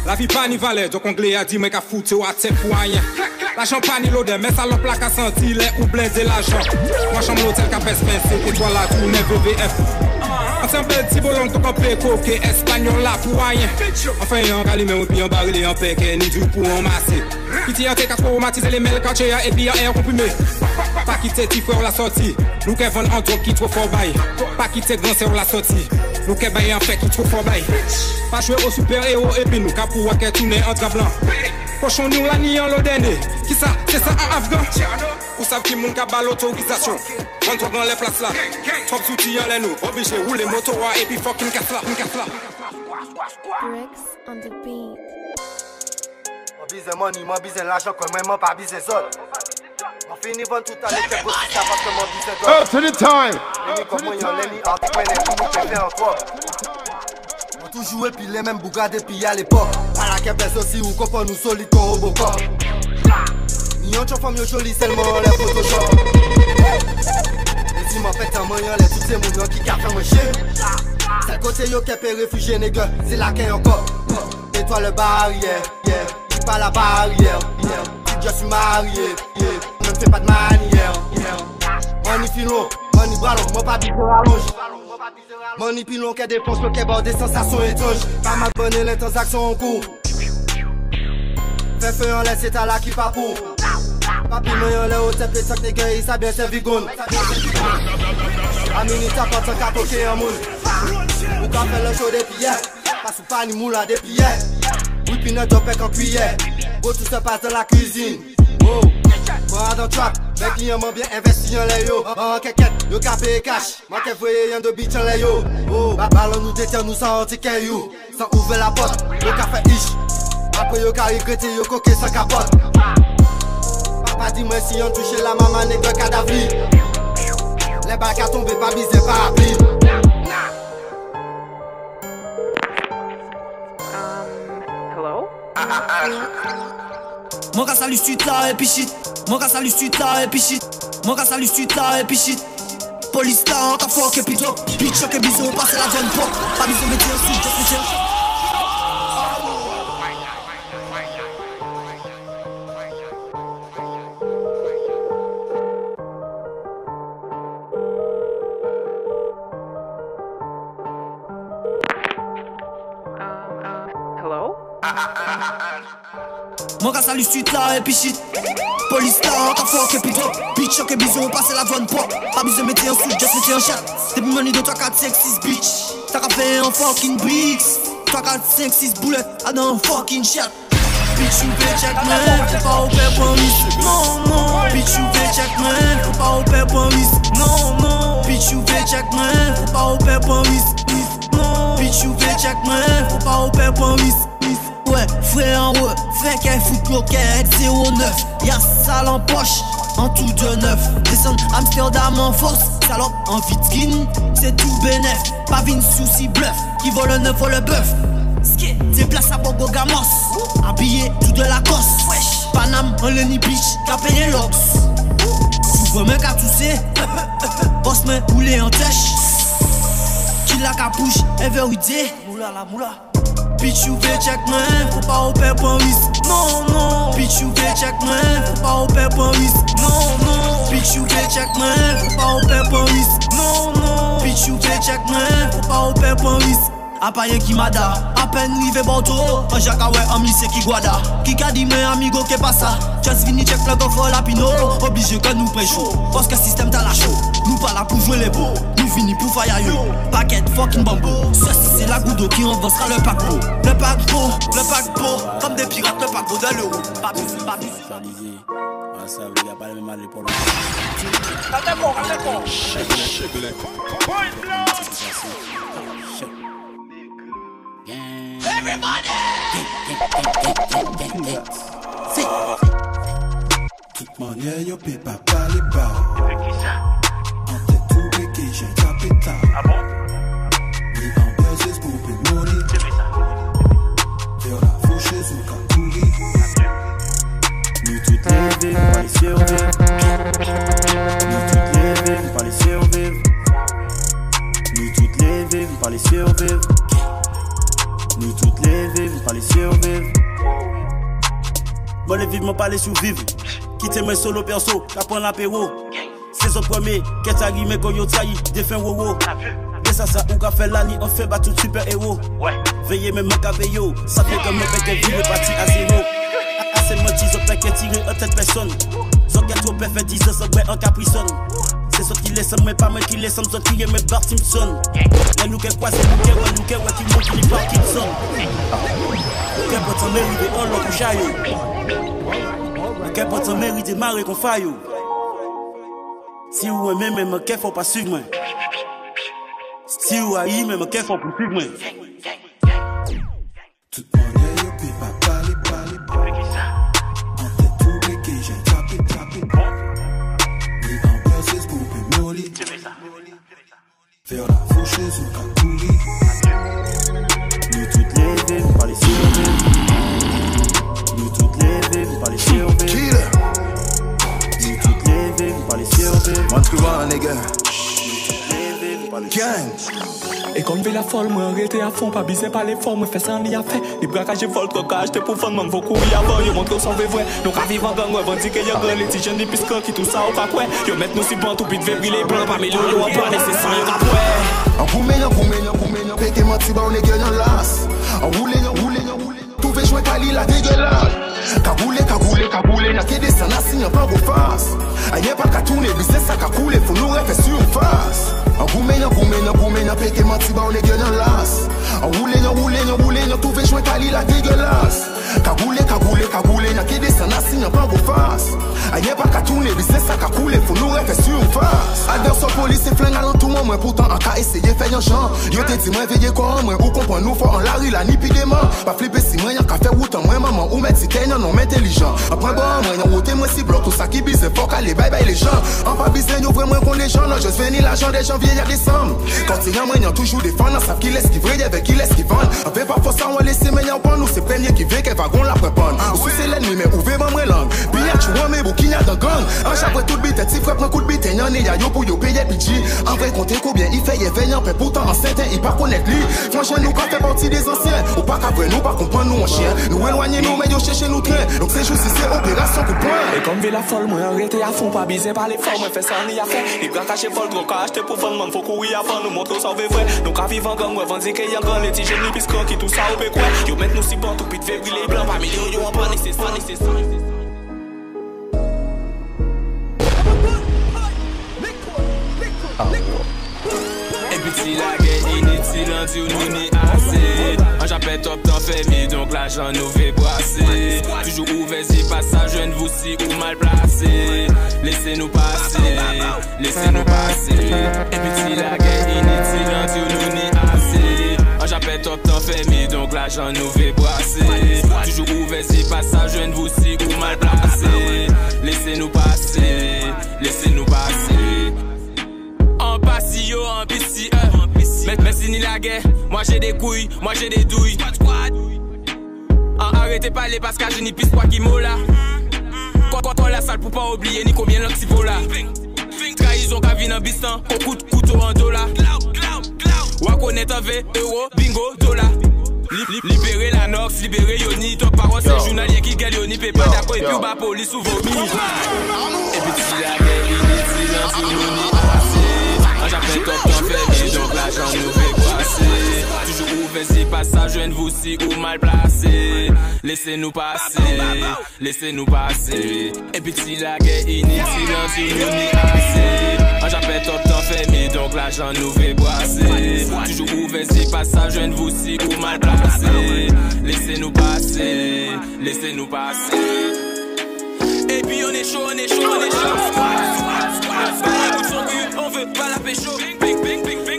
La vie pas ni valait, donc anglais a dit mais qu'a foutu ou à tête pour rien. La champagne ni l'odeur, mais salope la qu'a senti les ou blindé l'argent. Moi chambre l'hôtel qu'a pèse pincé, étoile la tournée VVF. Enfin petit bolon tout complet coquet, espagnol là pour rien. Enfin y'en calimé ou puis y'en barré en péquet, ni du pour en masser. Piti y'en t'es qu'à traumatiser les mêles quand tu et puis y'en air comprimé. Pas quitter petit frère la sortie, nous qu'est vendre en drop qui trop fort bail. Pas quitter grand sœur la sortie, nous qu'est bail en fait qui trop fort bail. Pas jouer au super héros et puis nous qu'à pouvoir qu'est tourner en drap blanc. Cochon nous la ni en l'odéné, qui ça, c'est ça en Afghan. Vous savez qui moun qu'à bas l'autorisation. On trouve dans les places là, trop outils en nous, obligé rouler moto et puis fucking casse là, Rex on the beat. Moi bise money, moi bise l'argent comme moi pas bise autres. On finit vendre tout à l'été pour ça parce que moi bise d'autres. Up to the time. Les comme moi y'en les mis en tout point les coups nous fait encore. On toujours et puis les mêmes bougards depuis à l'époque. À la capesse aussi ou qu'on nous solide comme Robocop. Ni on femme yo joli seulement les Photoshop. Et si m'en fait un moyen les tous ces mouvements qui café mon chien. C'est le côté yo qui peut réfugié nègre, c'est là qu'il y a encore. Et toi le barrière, yeah. pas la barrière. Je suis marié, ne me fais pas de manière. Money filon, money ballon, moi pas bise rallonge. Money pilon qui défonce le kebab des sensations étranges. Pas mal bonnet les transactions en cours. Fais feu en laisse, c'est à la qui pas pour. Papi moyen le haut, c'est plus que les gars, il s'est bien servi gon. A minute à part sans capoter en moule. Ou quand fait le show des pieds, pas sous pas ni moula des pieds. Oui, puis notre top en cuillère. Oh, tout se passe dans la cuisine. Oh, moi dans trap, mes clients m'ont bien investi en les yo. En quéquette, yo capé cash. Moi qui voyais y'en de bitch en les yo. Oh, ballon nous détient, nous sans anti-can you. Sans ouvrir la porte, yo café ish. Après yo carré grêté, yo coqué sans capote. Papa dit moi si on touche la maman nègre cadavre. Les bacs à tomber, pas bisé, pas appli. Hello? Mon gars salut suite là et puis shit. Mon gars salut suite là et puis shit. Mon gars salut suite là et puis shit. Police là encore fuck et puis top. Bitch choc et bisous, passe la jeune pop. Pas bisous mais tiens suite, just tiens. Mon gars salut suite là et puis shit. Police là encore fuck et puis top. Bitch choc et bisous, passe la jeune pop. Pas bisous mais tiens suite, just tiens chat. Depuis money 2, 3, 4, 5, 6 bitch. T'as qu'à faire un fucking bricks. 3, 4, 5, 6 bullets à dans fucking shot. Bitch you vais check man, faut pas au père pour un risque. Non, non. Bitch you vais check man, faut pas au père pour un risque. Non, non. Bitch you vais check man, faut pas au père pour un risque. Non. Bitch you vais check man, faut pas au père pour un risque. Ouais, frère en haut, frère qu'elle fout loquette 09. Y'a sale en poche, en tout de neuf. Descendre Amsterdam en force, salope en fit skin. C'est tout bénef, pas vine souci bluff. Qui vole le neuf, vole le bœuf. Déplace à Bogo Gamos, habillé tout de la cosse. Wesh, Paname en Lenny Beach, capé les locks. Souvent mec à tousser, boss me roulé en tèche. Qui la capouche, everyday. Moula la moula. Bitch you vais check man, faut pas au père pour un risque. Non, non. Bitch you vais check man, faut pas au père pour un risque. Non, non. Bitch you vais check man, faut pas au père pour un risque. Non, non. Bitch you vais check man, faut pas au père pour un risque. A pas y'en qui m'ada, à peine rive bordeaux. Un jacaway en lycée qui guada. Qui a dit mes amigos qui pas ça. Just vini check le coffre la pino. Obligé que nous prêchons, parce que le système t'a la chaud. Nous pas là pour jouer les beaux, nous fini pour faire yo. Paquet fucking bambo. Ceci c'est la goutte d'eau qui avancera le paquebot. Le paquebot, comme des pirates le paquebot de l'euro. Pas plus, pas plus. Ça veut pas le même aller pour le Everybody! Toute manière, yo peut pas parler bas. En tête tout béqué, j'ai capital. Ah bon? Ni en business pour pénoli. Faire la faucheuse ou capouri. Nous toutes les vives, pas les survivre. Nous toutes les vives, pas les survivre. Nous toutes les vives, pas les survivre. Nous toutes les vivre, pas les survivre. Moi les vivre, moi pas les survivre. Quittez-moi solo perso, qu'apprendre l'apéro. C'est son premier, qu'est-ce qui m'a yo taille, défend wowo. Et ça ou qu'a fait l'année, on fait battre tout super héros. Veillez même mon cabello, ça fait comme mon père qui vit parti à zéro. Assez menti, je peux que tirer en tête personne. Zo qu'est trop fait 10 ans, ça en capricone. C'est ce qui laisse, mais pas moi qui laisse, c'est qui est mes Bart Simpson. Mais nous qu'est quoi, c'est nous qu'est qui monte qui Parkinson. Qu'est pas t'en mériter, on l'a couché. Qu'est pas t'en mériter, marrer qu'on faille. Si vous aimez, même qu'est faut pas suivre moi. Si vous haïssez, même qu'est faut pas suivre moi. Toute manière, yo peut pas parler. En tête tout béqué, j'ai tapé. Ni en business pour pénoli. Faire la faucheuse ou capouri. Nous toutes les vives, pas les survivre. Nous toutes les vives, pas les survivre. Nous toutes les vives, pas les survivre. One to one, nigga. Nous toutes les vives, pas les survivre. Et comme la folle, moi arrêté à fond, pas bisé par les formes, moi fais ça en y a fait. Les braquages et vol, trocage, t'es pour fondement, faut courir avant, yo montre son vrai. Donc à vivre en gang, ouais, vendique que y'a grand, les petits jeunes, les piscans qui tout ça ou pas quoi. Yo mettre nous si bon, tout pis de les blancs, pas millions, yo en pas nécessaire, yo après. En poumé, pété menti, bah on est gueule en las. En roulé, tout fait jouer Kali la dégueulasse. Kaboulé, n'a qu'à descendre, n'a signé pas vos faces. Aïe pas qu'à tourner, business ça qu'à couler, faut nous refaire sur une face. En poumé, pété menti, bah on est gueule en las. En roulé, tout fait jouer Kali la dégueulasse. Kaboulé, n'a qu'à descendre, n'a signé pas vos faces. Aïe pas qu'à tourner, business ça qu'à couler, faut nous refaire sur une face. Adore son police et flingue à l'entour, moi pourtant en cas essayer faire un chant. Yo te dit moi veiller quoi, moi ou comprendre nous fort en la rue, la ni pis des mains. Pas flipper si moi y'a qu'à faire route en moi maman ou mettre si t'es non intelligent. Après bon, moi y'a route moi si bloc tout ça qui bise, faut qu'aller bye bye les gens. En pas business nous vraiment qu'on les gens, non je venir l'argent des janvier à décembre. Quand il y a moi y'a toujours des fans, savent qui laisse qui vrai avec qui laisse qui vend. On fait pas force à on laisser mais y'a pas nous c'est premier qui veut qu'elle va gon la prépare. Ou c'est l'ennemi mais ouvrez moi langue. Puis y'a tu vois mais bouquin dans gang. En chaque tout bite si frappe un coup de bite y'en est y'a yo pour yo payer pitié. En vrai compter combien il fait veillant mais pourtant en certain il pas connaître lui. Franchement nous quand fait partie des anciens. Ou pas qu'à vrai nous pas comprendre nous en chien. Nous éloigner nous mais yo chercher nous train. Donc c'est juste c'est opération coup point. Et comme la folle moi arrêté à fond pas bisé par les formes, moi fait ça en y a fait. Les bras cachés vol trop cash t'es pour fondement faut courir avant nous montrer ça vrai. Donc à vivre en gang ouais vendique y'a grand les petits jeunes les piscans qui tout ça au quoi. Yo mettre nous si bon tout pit fait les blancs pas millions yo en pas nécessaire. Et puis si la guerre inutile, on dit nous ni assez. En j'appelle top t'en fait mi, donc l'argent nous fait brasser. Toujours ouvert si passage, je ne vous si ou mal placé. Laissez-nous passer. Et puis si la guerre inutile, on dit nous ni assez. En j'appelle top t'en fait mi, donc l'argent nous fait brasser. Toujours ouvert si passage, je ne vous si ou mal placé. Laissez-nous passer. En passio, en pissi, mais c'est ni la guerre. Moi j'ai des couilles, moi j'ai des douilles. Arrêtez pas les parce que je n'y pisse pas qui mola. Quand la salle pour pas oublier ni combien l'oxy vaut là. Trahison qu'a vu dans bistan, au coup de couteau en dollar. Ou à connaître un V, euro, bingo, dollar. Libérer la nox, libérer Yoni. Toi parole c'est journalier qui gagne Yoni. Pépa d'accord et puis bas police ou vomi. Et puis si la guerre inutile, on dit nous ni assez. J'appelle top t'en fait donc l'argent nous fait passer. Toujours ouvert si passage, je ne vous si ou mal placé. Laissez-nous passer. Et puis si la guerre inutile, on dit nous ni assez. J'appelle top t'en fait donc l'argent nous fait passer. Toujours ouvert si passage, je ne vous si ou mal placé. Laissez-nous passer. Et puis on est chaud. On veut pas la pécho.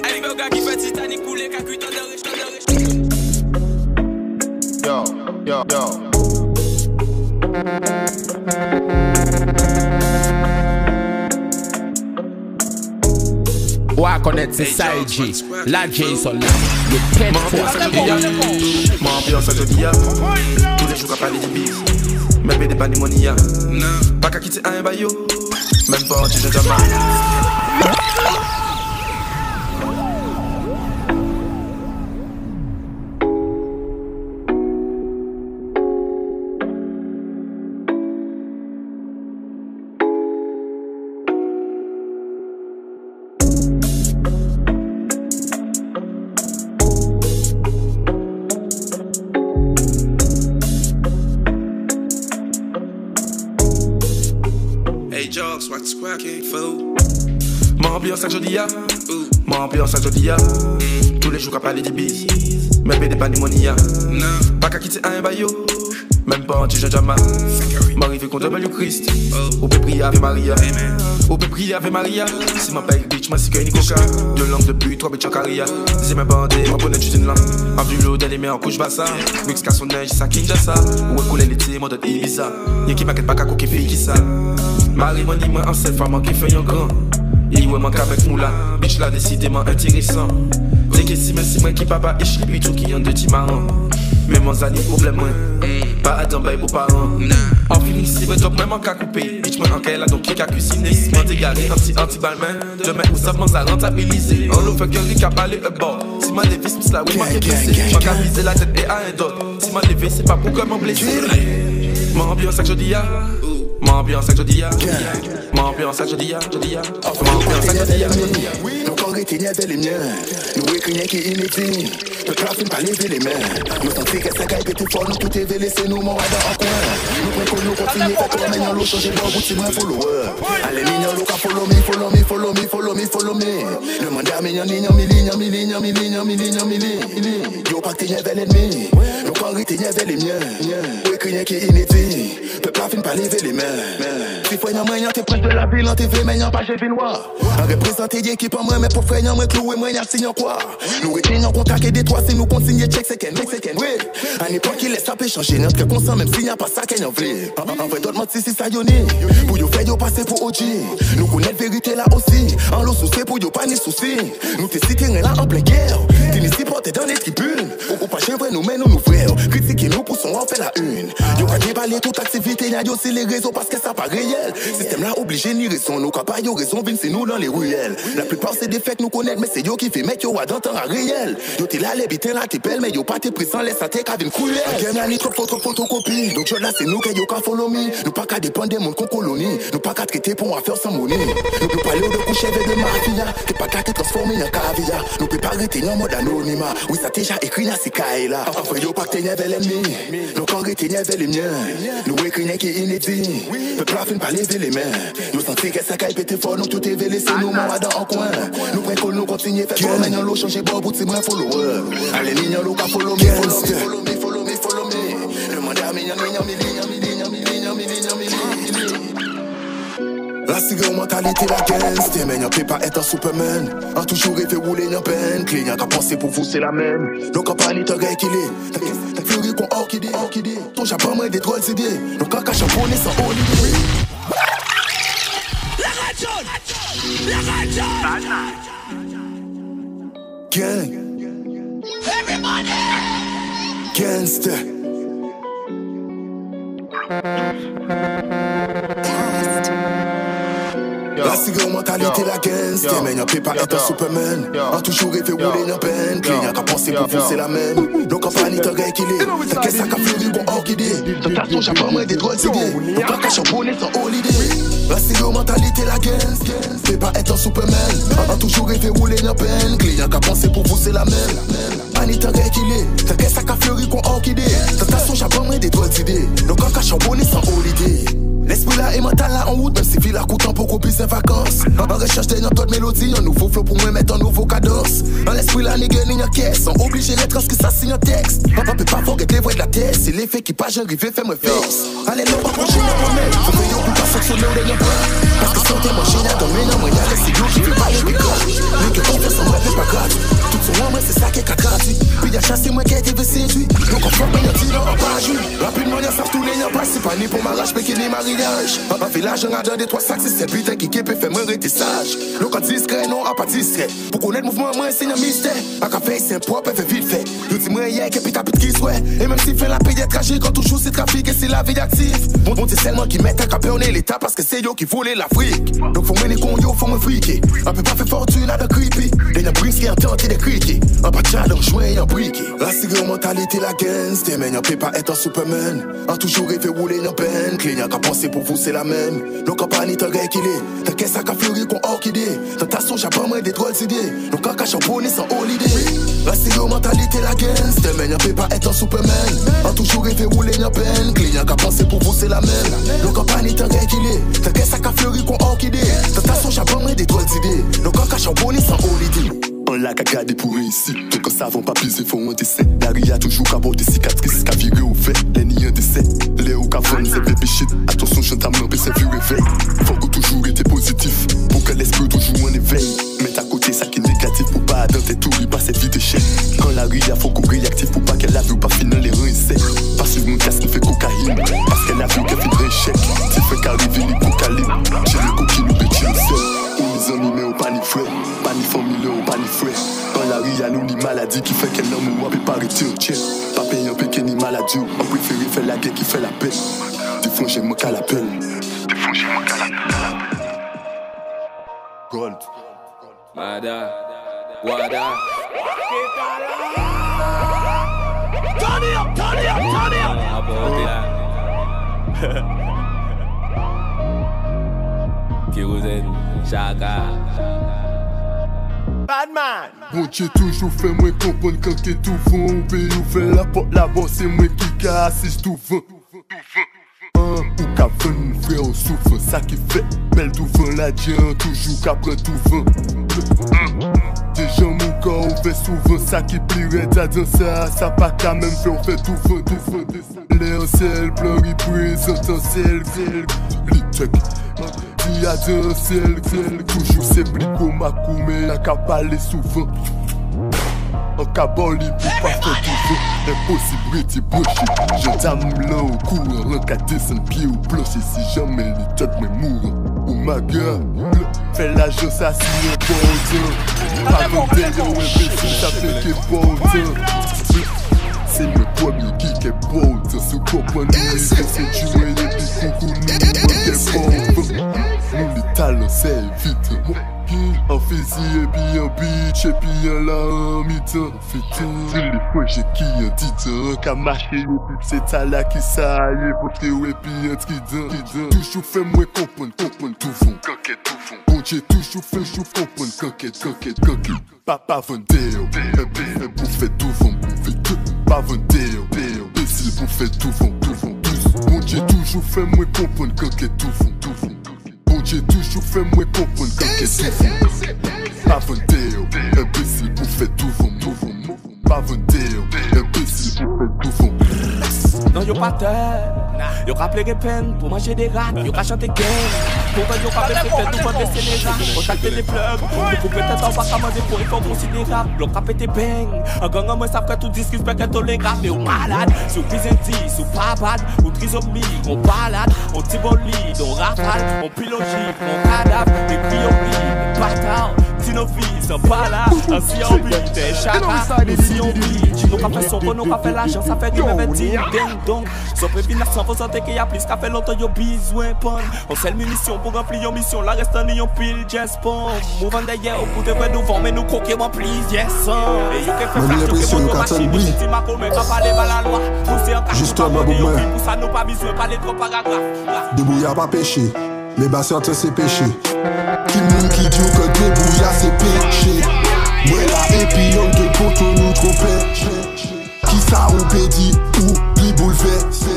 Allez, gars qui fait Titanic pour les cacuits de Yo. Wa connaître c'est Saiji, la Jason là. Le pet Mon ambiance ça jeudi ya. Tous les jours à parler de bise. Même des pas de money. Pas qu'à quitter un baillot. Même pas un petit jama. Mon ambiance à jeudi ya. Tous les jours à parler de bise. Même des pas de money. Pas qu'à quitter un baillot. Même pas un petit jama. M'arrive contre le Christ. Ou peut prier avec Maria. Si ma paye bitch, ma sique ni coca. Deux langues de pute, trois bitch en carrière. C'est même bandé, ma bonne étude là. En vu l'eau d'aller mais en couche bassa. Mix qu'à son neige, ça kinja ça. Ou écouler l'été, mon dot Ibiza. Y'a qui m'inquiète pas qu'à coquer fille qui ça. Marie m'a dit moi en cette femme qui fait un grand. Et ouais manque avec moula. Bitch là décidément intéressant. T'es que si moi qui papa et je puis tout qui en de ti marrant. Mais mon zali problème moi. pas à d'embaye pour parents. En fini, si vous êtes même en cas coupé, bitch, moi en cas là, donc qui a cuisiné. M'en dégaré, anti-balmain, demain où ça pense à rentabiliser. En l'eau, fait que lui qui a parlé un bord. Si ma levé, c'est là où m'a blessé. M'en qu'à viser la tête et à un d'autre. Si ma levé, c'est pas pour que m'en blesser. Mon ambiance, c'est que je dis ya. Mon ambiance, c'est que je dis ya. Mon ambiance, c'est que je dis ya. Mon ambiance, c'est que je dis ya. Nous quand rétenir vers les miens, nous écrivons qui est inédit. Le plafond pas lever les mains. Nous sentons que ça gagne petit fort, nous tout est vélé, c'est nous, mon radar en coin. Nous prenons nous continuer, fait que la manière l'eau changer de bout, c'est moins follower. Allez, mignon, l'eau, follow me, follow me, follow me, follow me, follow me. Demandez à mignon, yo pas tenir vers l'ennemi. Nous quand rétenir vers les miens, nous écrivons qui est inédit. Le plafond pas lever les mains. Si faut y en moyen, t'es près de la ville, en TV, mais y'en pas j'ai vu noir. En représenté d'équipe en moi, mais pour frère, y'en moi cloué, moi y'en signe quoi. Nous rétenons contact et des trois, si nous continuons check, c'est qu'un oui. À l'époque, il laisse ça peut changer notre consent, même s'il n'y a pas ça qu'il y en voulait. En vrai, d'autres mentis, si ça y en est. Pour yo faire, yo passer pour OG. Nous connaissons la vérité là aussi. En l'eau souci, pour yo pas ni souci. Nous t'es cité là en pleine guerre. T'es ici porté dans les tribunes. Ou pas chez vrai, nous mènent nous frères. Critiquez nous pour son on fait la une. Yo pas déballer toute activité, y'a aussi les réseaux parce que ça pas réel. Système là obligé ni raison. Nous capables, yo raison, vin c'est nous dans les ruelles. La plupart c'est des faits que nous connaissons, mais c'est yo qui fait mec yo à dans temps réel. Yo t'es là, les bitins là, t'es belle, mais yo pas t'es présent, laisse à t'es qu'à une couleur. Game ni trop photocopie. Donc là c'est nous qui yo qu'à follow me. Nous pas qu'à dépendre des mondes qu'on colonie. Nous pas qu'à traiter pour en faire sans monnaie. Nous pas aller de coucher avec de mafia. T'es pas qu'à te transformer en caviar. Nous peut pas arrêter en mode anonymat. Oui ça déjà écrit là c'est caille là. Enfin yo pas que t'es vers l'ennemi. Nous quand arrêter vers les miens. Nous écrivons qui est inédit. Le plafond pas lever les mains. Nous sentons que ça caille pété fort. Nous tout est vélé c'est nous mon radar en coin. Nous prenons nous continuer faire tout maintenant l'eau changer bob ou c'est moins follower. Allez mignon l'eau qu'à follow me. Follow me. Demandez à mignon. La cigarette mentalité la gangster, mais y'en peut pas être un superman. A toujours rêvé rouler y'en peine, clé y'en qu'à penser pour vous c'est la même. Donc à parler t'as gars qu'il est, t'as furie qu'on orchidée. Ton japon moins des drôles d'idées, donc à cacher pour sans holiday. La radio. Gang. Everybody. Gangster. La cigarette mentalité la gangster, mais y'en peut pas être un superman. A toujours rêvé rouler y'en peine, clé y'en qu'à penser pour vous c'est la même. Donc à parler t'as gars qu'il est, t'as qu'est-ce qu'à furie qu'on orchidée. T'as ton japon moins des drôles d'idées, donc à cacher pour sans holiday. La cigarette mentalité la gangster, peut pas être un superman. A toujours rêvé rouler y'en peine, clé y'en qu'à penser pour vous c'est la même. Anita gars qu'il est, t'as qu'est-ce qu'à furie qu'on orchidée. T'as son japon moins des drôles d'idées, donc à cacher pour sans holiday. L'esprit là est mental là en route, même si vie la coûte un peu plus ses vacances. En recherche d'une autre mélodie, un nouveau flow pour moi mettre un nouveau cadence. Dans l'esprit là, les gars n'y a caisse, sont obligés de transcrire ça signe un texte. Papa peut pas forget les voix de la tête, c'est l'effet qui passe, j'arrive fait me fixe. Allez, non, pas prochain à moi-même, faut que yo pour pas fonctionner au dernier point. Parce que santé, moi j'ai dans mes noms, moi y'a les signaux qui veut pas les picots. Les gars qu'on fait sans moi, fait pas grave. Tout son moi, c'est ça qui est gratuit. Puis y'a chassé moi qui a été séduit. Donc on fait pas y'a dit non, on pas joué. Rapidement, y'a savent tous les y'a pas, c'est pas ni pour mariage, mais qui ni mariage. En village, on a dans des trois sacs, c'est cette putain qui peut faire me rester sage. Donc on discret, non, on pas discret. Pour connaître le mouvement, moi, c'est un mystère. À café, c'est propre, fait vite fait. Je dis moi, y'a qu'un pita pit qui souhait. Et même si fait la paix est tragique, quand toujours c'est trafic et c'est la vie active. Bon, c'est seulement qui mettent un capé en l'état parce que c'est yo qui voulait l'Afrique. Donc faut mener con yo, faut me friquer. On peut pas faire fortune à de creepy. Des y'a brisque qui ont tenté de criquer. On pas de challenge, jouer, y'a briqué. La cigarette mentalité, la gangster, mais y'en peut pas être un superman. A toujours rêvé rouler y'en peine, clé y'en qu'à penser pour vous c'est la même. Donc à parler t'as gars qu'il est, t'as qu'est-ce qu'à furie qu'on orchidée. T'as son japon moins des drôles d'idées, donc à cacher pour sans holiday. La cigarette mentalité, la gangster, mais y'en peut pas être un superman. A toujours rêvé rouler y'en peine, clé y'en qu'à penser pour vous c'est la même. Donc à parler t'as gars qu'il est, t'as qu'est-ce qu'à furie qu'on orchidée. T'as son japon moins des drôles d'idées, donc à cacher pour sans holiday. On l'a qu'à garder pour réussir. Donc quand ça va pas piser, faut un dessin. Larry a toujours qu'à avoir des cicatrices, qu'à virer au fait. Les niens décès. Léo qu'à vendre, c'est bébé shit. Attention, je t'aime un peu, c'est vu réveil. Faut que toujours été positif. Pour que l'esprit toujours en éveil. Mets à côté ça qui est négatif pour pas dans tes tours, il passe vite échec. Quand Larry a faut qu'on réactive pour pas qu'elle a vu ou pas finir les reins secs. Pas suivre mon casque qui fait cocaïne. Parce qu'elle a vu qu'elle fait un chèque. C'est fait qu'arriver l'hypocalypse. J'ai le coquille, nous petit le seul. Ou les amis, mais au panique frère. Panique famille, au panique frère. Quand la rie a nous maladie qui fait qu'elle n'a pas préparé tir. Pas payer un péquet ni maladie. On préfère faire la guerre qui Wada. Turn it up. Kérosène, Chaka. Bad man. Bon Dieu toujours fait moi comprendre quand que tout vent. Ou pays ouvert la porte là-bas, c'est moi qui casse tout vent. Ou qu'à venir frère au souffle, ça qui fait belle tout vent la dien, toujours qu'à prendre tout vent. Des gens mon corps ouvert souvent, ça qui plierait à dans ça pas qu'à même faire, on fait tout vent. L'air ciel, blanc, représente un ciel, l'itec. Il y a d'un ciel, toujours c'est blico ma coumé, n'a qu'à parler souvent. En caboli pour pas faire tout vent, impossibilité brochée. Je dame là au courant, en cas descendre pied ou plancher. Si jamais l'itec me mourant, ou ma gueule, fait l'agence à signer bon temps. Pas de délire, imbécile, ça fait que bon temps. C'est le premier qui est bon temps, sous comprendre nous, c'est tuer et puis coucou nous, manquer bon temps. Nous les talents c'est vite. En fusil et puis en bitch et puis en là en mi-temps. C'est les projets qui en dit qu'à marcher et puis c'est à là qui s'aille voter et puis en trident. Toujours fait moi comprendre tout fond. Conquête tout fond. Bon Dieu toujours fait comprendre conquête. Papa vendéo, pour faire tout fond. Pas vendéo, imbécile pour faire tout fond. Bon Dieu toujours fait moi comprendre conquête tout fond. Bon Dieu toujours fait moi comprendre conquête tout fond. Pas vendéo, imbécile pour faire tout fond. Pas vendéo, imbécile pour faire tout fond. Non yo pas terre, yo ka pleurer peine pour manger des rats, yo ka chanter game. Pourquoi yo ka pleurer tout pour baisser les rats, contacter les plugs. Pour peut-être on va commander pour effort considérable. L'on ka péter bang, un gang moi savent que tout discute pas que tolérable. Mais on malade, sous prisenti, sous papade, ou trisomie, on balade, on tibolide, on rafale, on pilogie, on cadavre, et puis on lit, bâtard. Si nos filles sont pas là, si on vit, t'es chaka, si on vit, nous ka fait son bon, nous ka fait l'argent, ça fait du même ding dong. Sauf que bien sans vous sentir qu'il y a plus qu'à faire longtemps, y'a besoin pon. On sait munition pour remplir yon mission, la reste en yon pile, just pon. Mouvant d'ailleurs, au bout de vrai nous vend, mais nous croquer mon please, yes son. Et yon que fait flash, yon que mon machine, yon si ma commune, pas parler par la loi. Nous c'est un cas, justement, pour ça nous pas besoin, parler trop paragraphe. Débrouillard pas péché, mais bah certains c'est péché. Qui moun qui dit que débrouillard c'est péché. Moi là et puis y'en de potes nous tromper. Qui ça ou pédi ou li bouleversé.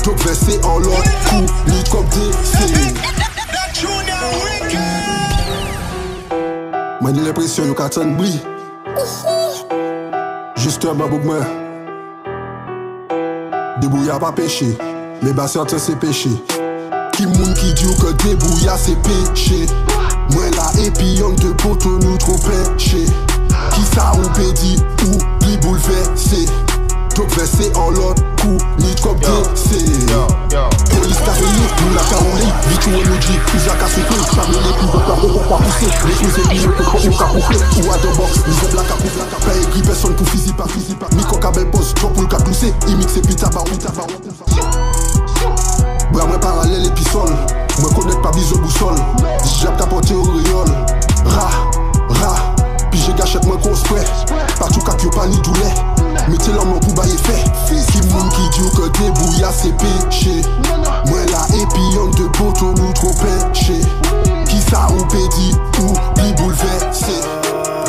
Donc versé en l'autre coup, li comme DC. Moi j'ai l'impression y'a qu'à t'en bris. Justement pour moi. Débrouillard pas péché, mais bah certains c'est péché. Qui moun qui dit que débrouillard c'est péché. Moi là et puis y'en de potes nous trop péché. Qui ça ou pédi ou li bouleversé. Donc versé en l'autre coup, ni comme DC. Police carrée, nous la carolée. Vite ou nous dit, plus à casser. Parmi les plus de pas pousser. Les plus épilés, que ou qu'à pouffer. Ou à deux box, nous sommes la capouf. Pas écrit personne pour physique pas. Miko kabel boss, trop pour le cap pousser. Imix et pita barou. Bras moi parallèle et pissole. Moi connaître pas bise boussole. J'aime capoter au riol. Ra. Puis j'ai gâchette moi construit. Partout qu'à pas ni doulet. Mettez l'homme pour bailler fait. Qui moun qui dit que débrouillard c'est péché. Moi là et puis y'en de poteaux nous trop péché. Qui ça ou pédi ou li bouleversé.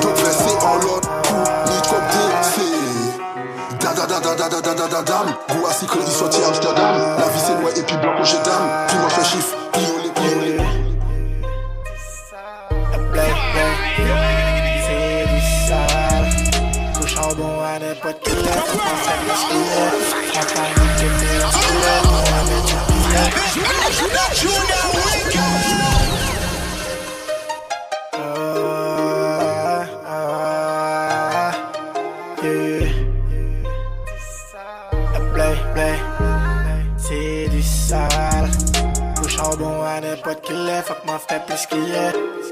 Donc versé en l'autre coup, ni comme DC. Dam. Gou assis que il sorti Amsterdam. La vie c'est noir et puis blanc j'ai dame. Puis moi fait chiffre, pliolé. C'est du sale. Touche en bon à n'importe qui l'a. On fait le skillet. On parle de fait le skillet. On va mettre du billet. C'est du sale. Touche en bon à n'importe qui l'a. Faut que m'en fait plus qu'il y a.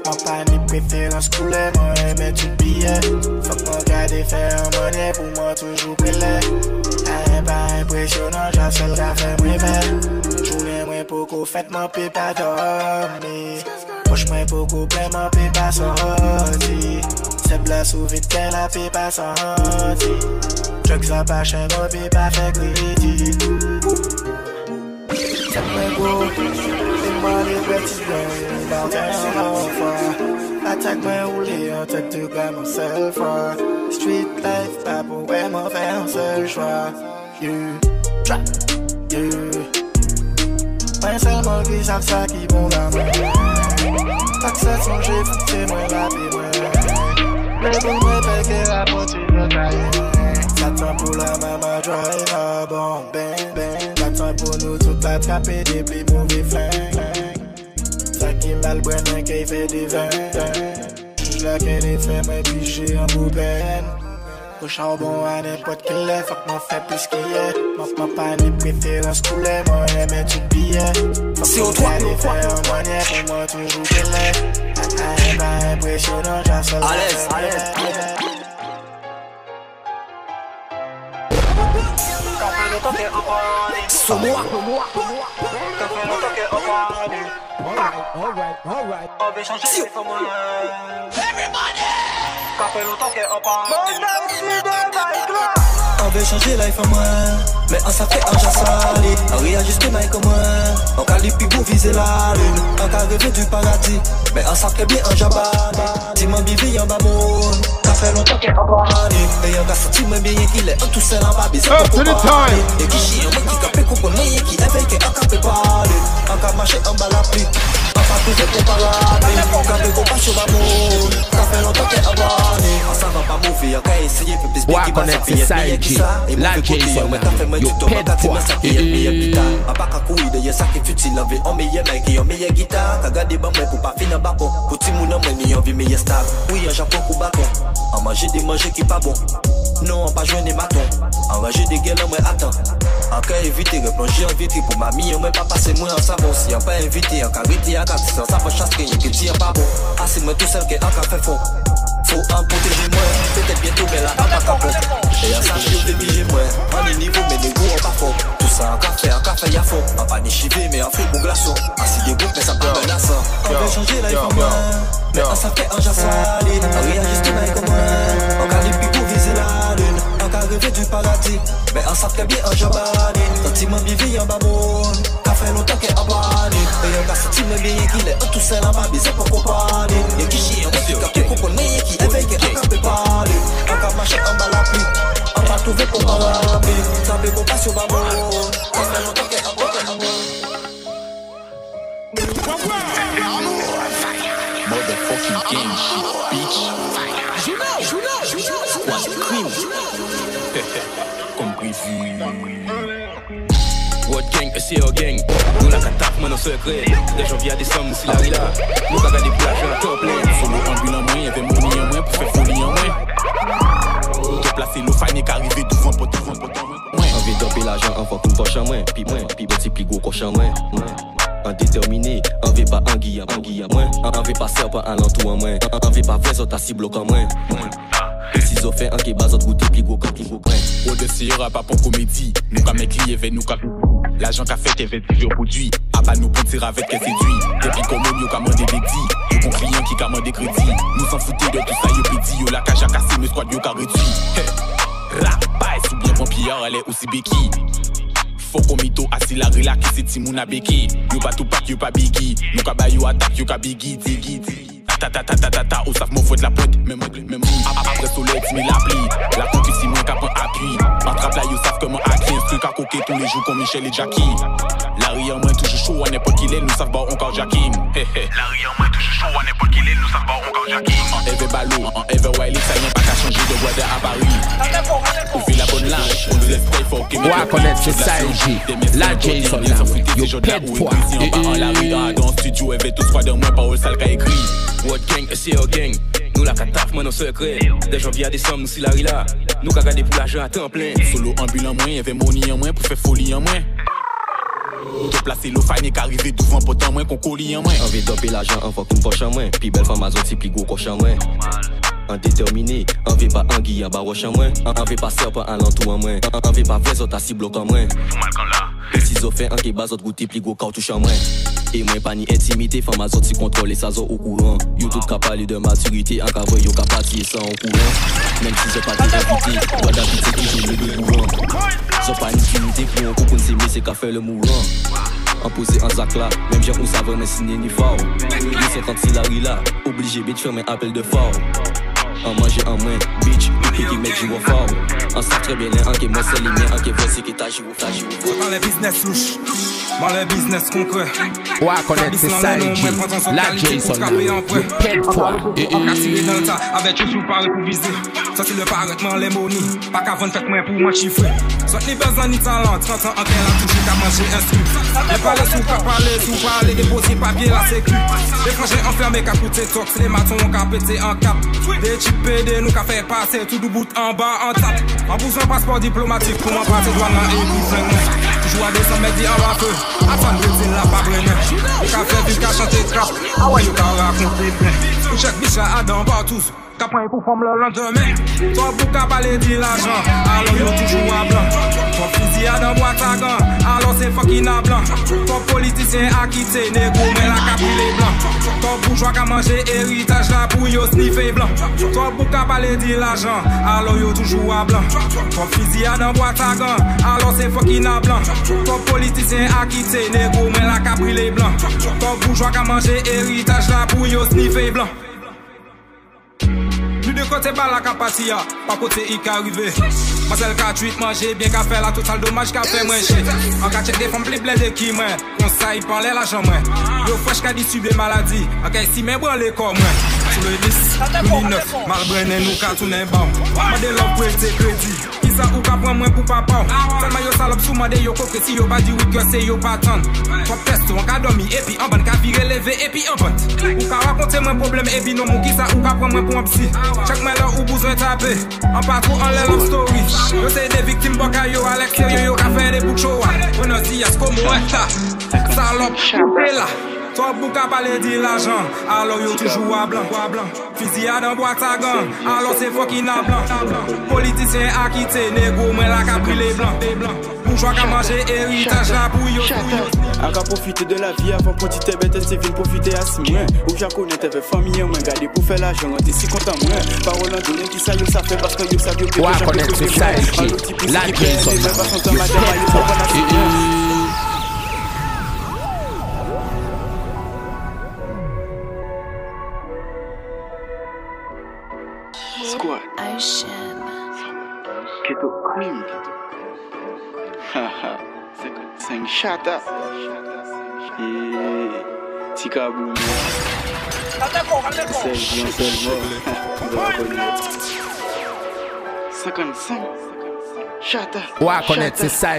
Mon panier préférence couleur, moi aimer du billet. Faut que mon garder faire un monnaie pour moi toujours briller. Pas impressionnant, j'ai seul qu'à faire moi belle. J'voulais moi beaucoup fait, mon peut pas dormir. Poche moi beaucoup plein, mon peut pas sortir. C'est blesse ou vite qu'elle a peut pas sentir. Drugs à pas cher, mon peut pas faire crédit. C'est moi beau, et moi les petits blancs, dans un enfant. Attaque moi roulé en tête de gamme en seul fois. Street life, pas pour vraiment faire un seul choix. Trap, un seul mot qui savent ça qui bon dans ma vie. Pas que ça songe, c'est moi la vie, moi. Mais bon, moi, pas que la porte une caille. J'attends pour la maman drive, bon, ben. J'attends pour nous tout attraper des plus mauvais flingues. Ça qui mal brûle, qui fait des vins. Juge la qu'elle est fait, mais puis j'ai un bouben. Au charbon à n'importe quel est, faut que m'en fait plus qu'il y a. M'en pas ni préférence coulée, moi j'aime tout billet. Faut qu'on aller faire un moyen pour moi toujours qu'elle est. Pas impressionnant, j'en sais pas. So moi. Alright. On veut changer les femmes. Everybody! Ça fait longtemps qu'on parle. On veut changer life en moi, mais on s'en fait un jas salé. On réajuste maille comme moi, on calibre pour viser la lune. On a rêvé du paradis, mais on s'en fait bien un jabba. Dis-moi bibi en bas monde, ça fait longtemps qu'on parle. Et on a senti moi bien qu'il est tout seul en bas, bizarre pour parler. Et qui chie en moi qui capé comprendre moi qui éveille qui a capé parler. On a marché en bas la pluie, on a trouvé pour parler. On a fait compassion bas monde, ça fait longtemps qu'on parle. On s'en va pas mauvais, on a essayé pour plus bien qui va s'appuyer. La Jason, you paid for it. A pas qu'à courir de ça qui est futile. On meilleur mec et on meilleur guitare. T'as gardé bon pour pas finir bas bon. Pour ti moun on meni on vit meilleur star. Oui en Japon ou bâton. On mange des manger qui pas bon. Non on pas jouer des matons. On mange des gueules on moi attends. En cas éviter replonger en vitre pour mamie on moi pas passer moins en savon. Si on pas invité en carité à 4 ça va chasse qui tire pas bon. Ah c'est moi tout seul qui en fait faux. Faut en protéger moi, peut-être bientôt mais là on pas capot. Et à ça je vais biger moi, on est niveau mais les goûts on pas fort. Tout ça en café y'a fond. On pas ni chivé mais on fait bon glaçon. Assis des groupes mais ça pas menaçant. On veut changer life en moi, mais on s'en fait un jas salé. On réajuste maille comme moi, on calibre pour viser la lune. On a rêvé du paradis, mais on s'en fait bien un jabani. Sentiment bibi en bas monde, ça fait longtemps qu'elle a banni. Et on a senti me bien qu'il est tout seul en bas, bizarre pour comparer. Et qui chie en moi qui capé comprendre moi qui éveille qui a capé parler. On a marché en bas la pluie, on va trouver pour parler. Ça fait compassion bas monde, ça fait longtemps qu'elle a banni. Motherfucking gang shit, bitch. Squad cream. Comme prévu. What gang, SCO gang. Nous la catap, moi non secret. De janvier à décembre, si la rue là. Nous avons des plages en top plein. Solo ambulant moins, y'avait mon en moins pour faire folie en moins. Te placer l'eau fine et arriver devant pour tout vendre. On veut doper l'argent en fort tout poche en moins. Puis petit plus gros coche en moins. En déterminé, on veut pas anguille à moins. On veut pas serpent à l'entour en moins. On veut pas vrai sur ta cible en moins. Si ont fait un qui base goûter plus gros quand au dessus y'aura pas pour comédie. Nous comme clients avec nous comme l'agent qu'a fait qu'elle fait produit. A pas nous pour tirer avec qu'elle séduit. Depuis comme nous commandé des dits. Nous con client qui commande des crédits. Nous s'en foutons de tout ça yo pédi. Yo la cage à casser mes squad yo qu'a réduit. Rapaille sous bien pompier elle est aussi béquille. Faut qu'on mito assis la rila qui c'est Timoun a béquille. Yo pas tout pack yo pas biggie. Nous ka bayou attaque yo ka biggie diggy. Ta, ou savent mon fouet de la pointe, même après soleil, tu mets la pluie. La pompe ici, moins qu'à prendre appui. En trappe là, you savent comment hacker. Un truc à coquer tous les jours comme Michel et Jackie. La rire moins toujours chaud, à n'importe qui l'est, nous savent pas encore Jackie. La rire moins toujours chaud, à n'importe qui l'est, nous savent pas encore Jackie. En Ever Ballot, en Ever Wiley, ça vient pas qu'à changer de Guada à Paris. Ouvrez la bonne lâche, on nous laisse très fort. Moi, connaître c'est ça, la Jason, yo pète foi. En la rue, dans le studio, elle veut tout froid de moi, parole sale qu'a écrit. What gang, SCO gang. Nous la cataf, moi non secret. De janvier à décembre, nous si la rila. Nous qu'a gardé pour l'argent à temps plein. Solo ambulant moins, y'avait money en moins pour faire folie en moins. Te placer l'eau fine et qu'arriver devant potent moins qu'on colis en moins. On veut doper l'argent en fort une poche en moins. Puis belle femme à zone, c'est plus gros coche en moins. En déterminé, on veut pas anguille en bas roche en moins. On veut pas serpent à l'entour en moins. On veut pas vrai sur ta cible en moins. Faut mal quand là. Si zo fait un qui bas autre goûter plus gros cartouche en moins. Et moi pas ni intimité, femme a sorti contrôler ça zo au courant. Yo tout ka parler de maturité, en ka voy yo ka partir sans au courant. Même si j'ai pas de invité, doit d'habiter qui joue le courant. J'ai pas ni unité pour un coucou c'est mais c'est qu'a fait le mourant. En posé en sac là, même j'ai où ça va me signer ni fort. Lui 56 la rue là, obligé bitch faire mes appels de fort. En manger en main, bitch, puis qui met du fort. En sac très bien, en qui moi c'est les miens, en qui voici qui t'a joué. Dans les business louche, dans les business concret. Ouais, connaître c'est ça, la Jason, le pète quoi. On a tiré dans le tas, avec tout sous parler pour viser. Ça c'est le paraîtrement, les monies, pas qu'avant de faire moins pour moi chiffrer. Soit ni besoin ni talent, 30 ans en qu'elle a touché qu'à manger un scoop. Les parler sous parler, déposer papier, la sécu. Les frangins enfermés qu'à coûter tox, les matons qu'à péter en cap. Des chips PD, nous qu'à faire passer tout du bout en bas en tap. En poussant passeport diplomatique pour m'en passer douane dans et coup flingue. Toujours à 200 mètres en rap. Attends de dire la parole. Ou qu'à faire ville qu'à chanter trap. Ah ouais, ou qu'à raconter plein. Ou chaque biche à Adam partout. Qu'après pour forme le lendemain. Toi pour qu'à parler de l'argent. Alors yo toujours à blanc. Ton fusil à dans boîte à gants. Alors c'est fucking à blanc. Ton politicien a quitté négo mais la capille blanc. Ton bourgeois qu'à manger héritage là pour yo sniffer blanc. Toi pour qu'à parler de l'argent. Alors yo toujours à blanc. Ton fusil à dans boîte à gants. Alors c'est fucking à blanc. Ton politicien a quitté négo mais la capille blanc. Ton bourgeois qu'à manger héritage là pour yo sniffer blanc. De côté bas la capacia, pas côté I ka arrivé. Marcel 48 manger bien qu'à faire la totale dommage qu'à faire moins cher. En cas check des femmes blé de qui moi, on ça y parle l'argent moi. Yo fresh qu'a distribuer maladie, en cas si mais branler corps moi. Sur le 10, nous 9, mal brené nous qu'à tourner bam. Mandé l'homme prêter crédit. Qui ça ou qu'à prendre moins pour papa. Tellement yo salope sous mandé yo coque si yo pas dit oui que c'est yo pas tant. Faut test on qu'a dormi et puis en bonne qu'a virer lever et puis en bonne. Ou qu'à raconter mon problème et puis non mon qui ça ou qu'à prendre moins pour un psy. Chaque main là ou besoin taper. En partout en les love story. Yo c'est des victimes boka yo à l'extérieur yo qu'a fait des bouts chaud. On a dit comme moi ça. Salope t'es là. Toi pour qu'à parler de l'argent, alors yo toujours à blanc. Fusil à dans boîte à gants, alors c'est fucking à blanc. Politicien a quitté, négo, mais la qu'a brûlé blanc. Bourgeois qu'a mangé héritage là pour yo. A qu'à profiter de la vie avant petit t'es bête, c'est venu profiter à si moins. Ou j'ai connu t'es famille, moi garder pour faire l'argent, t'es si content moi. Parole en donné qui ça yo ça fait parce que yo ça yo que ouais, connaître c'est ça, la Jason. Squad. Ocean. Keto Queen. Haha. 55 chata. Et Tikabou. C'est 55. Chata. Ouais, connaître c'est ça,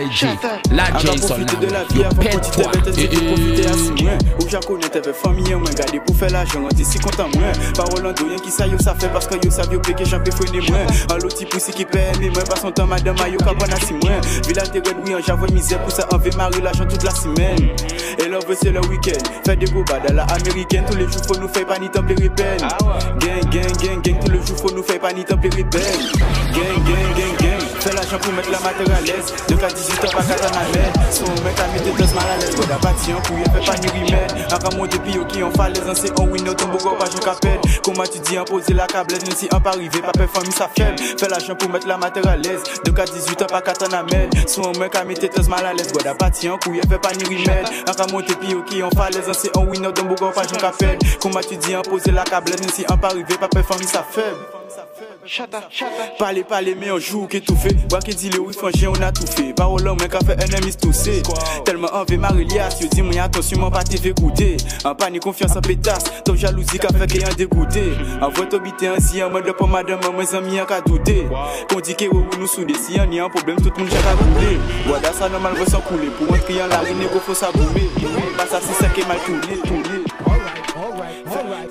la Jason. De la vie avant petit t'es bête, c'est profiter à si moins. Ou j'ai connu t'es famille, moi garder pour faire l'argent, t'es si content moi. Parole en rien qui ça yo ça fait parce que yo ça yo péqué j'en peux freiner moi. En l'autre type aussi qui paie mais moi pas son temps madame yo capana si moi. Villa t'es red oui en j'avoue misère pour ça enlever Marie l'argent toute la semaine. Et l'on veut c'est le week-end. Fait des gros bad à la américaine tous les jours faut nous faire pas ni temple rebelle. Gang tous les jours faut nous faire pas ni temple rebelle. Gang fais l'argent pour mettre la matière à l'aise. De 18 ans pas qu'à t'en aller. Son mec a mis des deux mal à l'aise. Bon d'abattion pour y faire pas ni remède. En monter puis qui en falaise en c'est en winner ton beau pas je capelle. Comment tu dis en poser la câblette même si en pas arrivé pas famille ça faible. Fais l'argent pour mettre la matière à l'aise. De 18 ans pas qu'à t'en aller. Son mec a mis des deux mal à l'aise. Bon d'abattion pour y faire pas ni remède. En monter puis qui en falaise en c'est en winner ton beau pas je capelle. Comment tu dis en poser la câblette même si en pas arrivé pas famille ça faible. Chata. Parler, mais un jour qui tout fait. Bois qui dit le oui, franchement, on a tout fait. Parole l'homme, qu'a fait un ami tout c'est. Tellement envie Marie-Lia, tu dis, moi, attention, moi, pas t'y fait goûter. En panique, confiance en pétasse. Ton jalousie qu'a fait qu'il y a dégoûté. En vrai, t'habiter ainsi, en mode pour madame, mes amis, en qu'à douter. Qu'on dit que vous nous soudez, si y a un problème, tout le monde j'ai qu'à couler. Voilà, ça normal, va s'en couler. Pour un client, la ligne, il faut s'aboumer. Pas ça, c'est ça qui est mal tourné.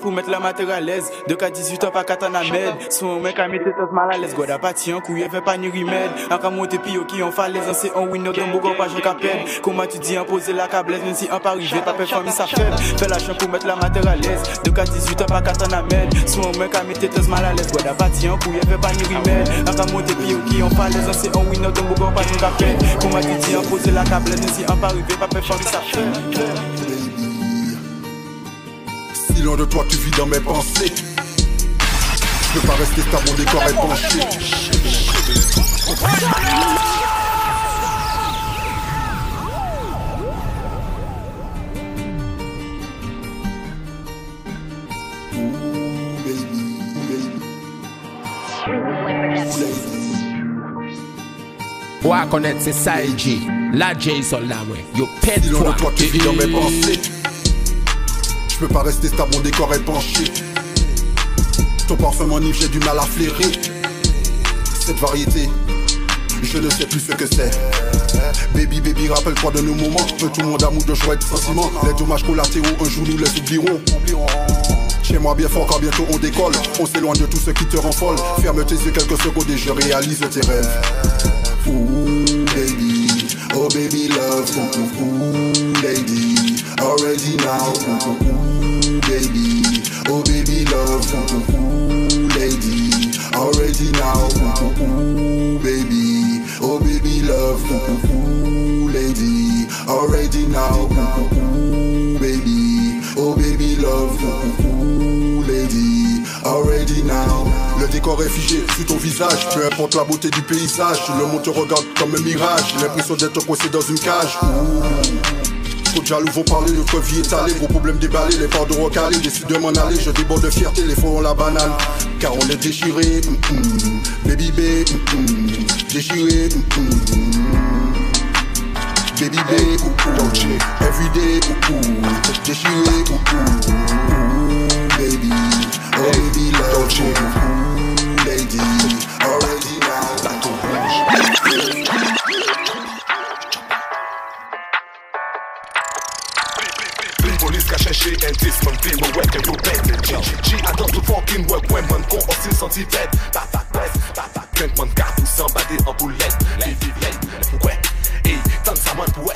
pour mettre la matière à l'aise. 2K18 ans, pas 4 ans à med. Son mec a mis tête mal à l'aise. Goda parti en couille, fait pas ni remède. En cas monter pio qui en falaise, c'est un winner d'un beau pas j'en capelle. Comment tu dis, imposer la câblette, même si un pas arrivé, pas faire famille, ça fait. Fais la chambre pour mettre la matière à l'aise. 2K18 ans, pas 4 ans à med. Son mec a mis tête mal à l'aise. Goda parti en couille, fait pas ni remède. En cas monter pio qui en falaise, c'est un winner d'un beau pas j'en capelle. Comment tu dis, imposer la câblette, même si un pas arrivé, pas faire famille, ça fait. Si loin de toi tu vis dans mes pensées, je peux pas rester stable, mon décor est penché. Ou à connaître c'est Saïji, la Jason là ouais. Yo pète si loin de toi tu vis dans mes pensées, je peux pas rester stable, mon décor est penché. Ton parfum m'enivre, j'ai du mal à flairer. Cette variété, je ne sais plus ce que c'est. Baby, baby, rappelle-toi de nos moments. Un tout le monde amour de joie et de sentiments. Les dommages collatéraux, un jour nous les oublierons. Chez moi bien fort car bientôt on décolle. On s'éloigne de tout ce qui te rend folle. Ferme tes yeux quelques secondes et je réalise tes rêves. Ooh, baby, oh baby love. Ooh, lady, already now. Ooh, baby, oh baby love. Ooh, lady, already now. Ooh, baby, oh baby love. Ooh, lady, already now. Ooh, baby, oh baby love. Ooh, lady, already now. Le décor est figé sur ton visage, peu importe la beauté du paysage. Le monde te regarde comme un mirage, l'impression d'être coincé dans une cage. Trop de jaloux vont parler, notre vie étalée, vos problèmes déballés, les pardons recalés, décide de m'en aller, je déborde de fierté, les faux ont la banane. Car on est déchiré, baby baby, déchiré, baby baby, everyday, déchiré, baby, oh baby love, lady, already now. Police ka chercher un disque, man pile, mon work, yo pète. G, I don't do fucking work, ouais, man, con, aussi senti bête. Papa, presse, papa, clink, man, cartou, s'embader en boulette. Vivienne, ouais, et tant ça, man, ouais.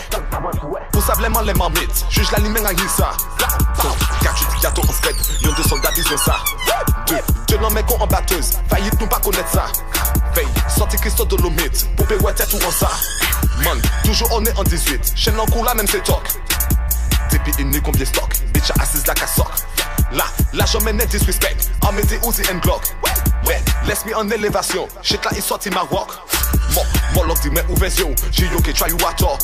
Pour ça, vraiment, les mamites, juge la ligne, en ça. Car tu dis, y'a ton Fred, y'ont deux soldats, disent ça. Deux noms, mec, en batteuse, faillite, nous pas connaître ça. Veille, sorti Christophe de l'omite, poupée, ouais, t'es tout en ça. Man, toujours on est en 18, chaîne en cours là, même c'est toc. Depuis une combien stock, bitch assise là qu'à soc. Là j'en mène disrespect, en mettez Uzi and Glock. Ouais, laisse moi en élévation, shit là il sorti ma rock. Mon lock dit mais ouvert yo, j'ai yo que try you à tort.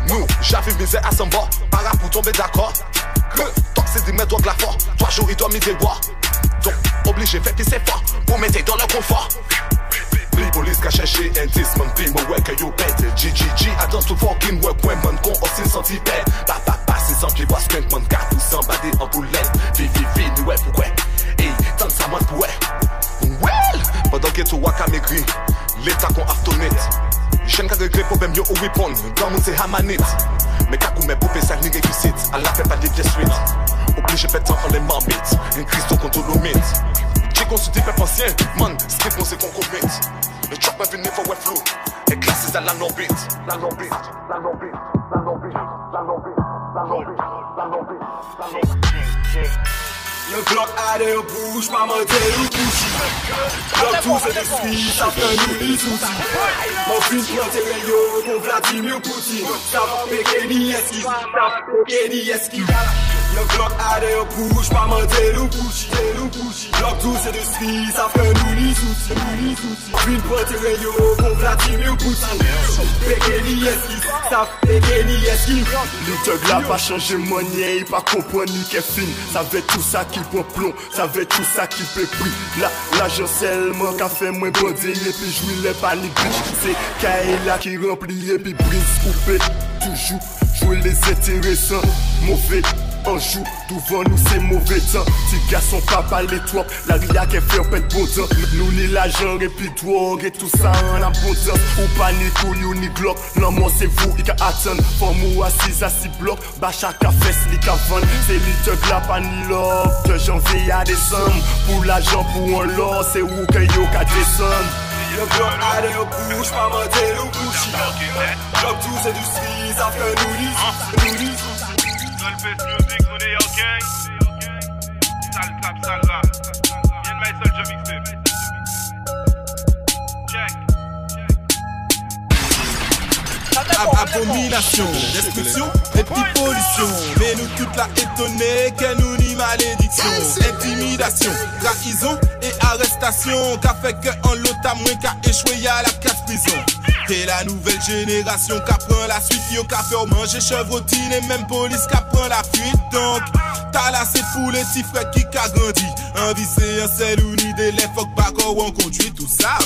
Nous, j'avais misé à son bord, para pour tomber d'accord. Toi c'est dit mais toi de la fort, 3 jours il doit m'y déboire. Donc obligé fait pisser fort, pour mettre dans le confort. Police ka chercher un disque, man, pile, mon work, yo pète. G, I don't do fucking work, ouais, man, con, aussi senti bête. Papa, passe, sans pied, bois, skunk, man, cartou, s'embader en boulette. Vivi, ouais, pourquoi? Et tant ça, man, pourquoi? Well, pendant que tu waka maigri, l'état qu'on aftonite. J'aime qu'à regret pour même yo ou weapon, dans mon c'est hamanite. Mais qu'à coup, mes poupées, ça n'y réussite. À la fait pas des pièces suite. Obligé pétant en les marmites. Un Christo contre l'omite. J'ai consulté peuple ancien, man, skip on c'est qu'on commit. Le truck m'a venu for wet flow. Et classes à la non-beat. La non-beat, la non-beat, la non-beat, la non-beat, la non-beat, la non-beat, la non-beat. Le bloc a des bouches, maman t'es ou couchi. Bloc tout c'est des filles, ça fait nous les soucis. Mon fils prend tes rayons, mon Vladimir Poutine. Ça va péquer ni eski, ça va péquer ni eski. Le bloc a des bouches, maman t'es ou couchi. Bloc tout c'est des filles, ça fait nous les soucis. Mon fils prend tes rayons, mon Vladimir Poutine. Péquer ni eski, ça va péquer ni eski. Le thug là pas changer monnaie, il pas comprendre ni qu'est fin. Ça fait tout ça qui prend plomb, ça fait tout ça qui peut prix. L'argent seulement qu'a fait moins bandé et puis jouer les paniques. C'est Kaila qui remplit et puis brise coupé. Toujours jouer les intéressants, mauvais. un jour, devant nous c'est mauvais temps. Petit garçon pas parler trop, la ria qui fait un peu de bon temps. Nous ni l'argent et puis drogue et tout ça en abondance. Ou pas ni couillou ni glock, non moi c'est vous qui attendent. Forme ou assise à 6 blocs, bâcha qu'à fesse li qu'à vendre. C'est li te la pas ni love, de janvier à décembre. Pour l'argent pour un lot, c'est où que yo qu'à descendre. Le bloc à l'air bouge, pas mentir ou bouche. Bloc tout c'est du street, ça fait nous lise. Golfest music, on est ok. Sale trap, sale rap. Viens de my seul jump mixtape. Check. Abomination, destruction et puis pollution. Mais nous toutes la étonnés qu'elle nous nie malédiction. Intimidation, trahison et arrestation. Qu'a fait qu'un lot à moins qu'a échoué à la casse prison. Et la nouvelle génération qui prend la suite, yo qu'a fait manger chevrotine et même police qui prend la fuite. Donc, t'as là c'est pour les petits frères qui qu'a grandi. Un vissé, un sel ou ni des lèvres, faut pas qu'on conduit tout ça.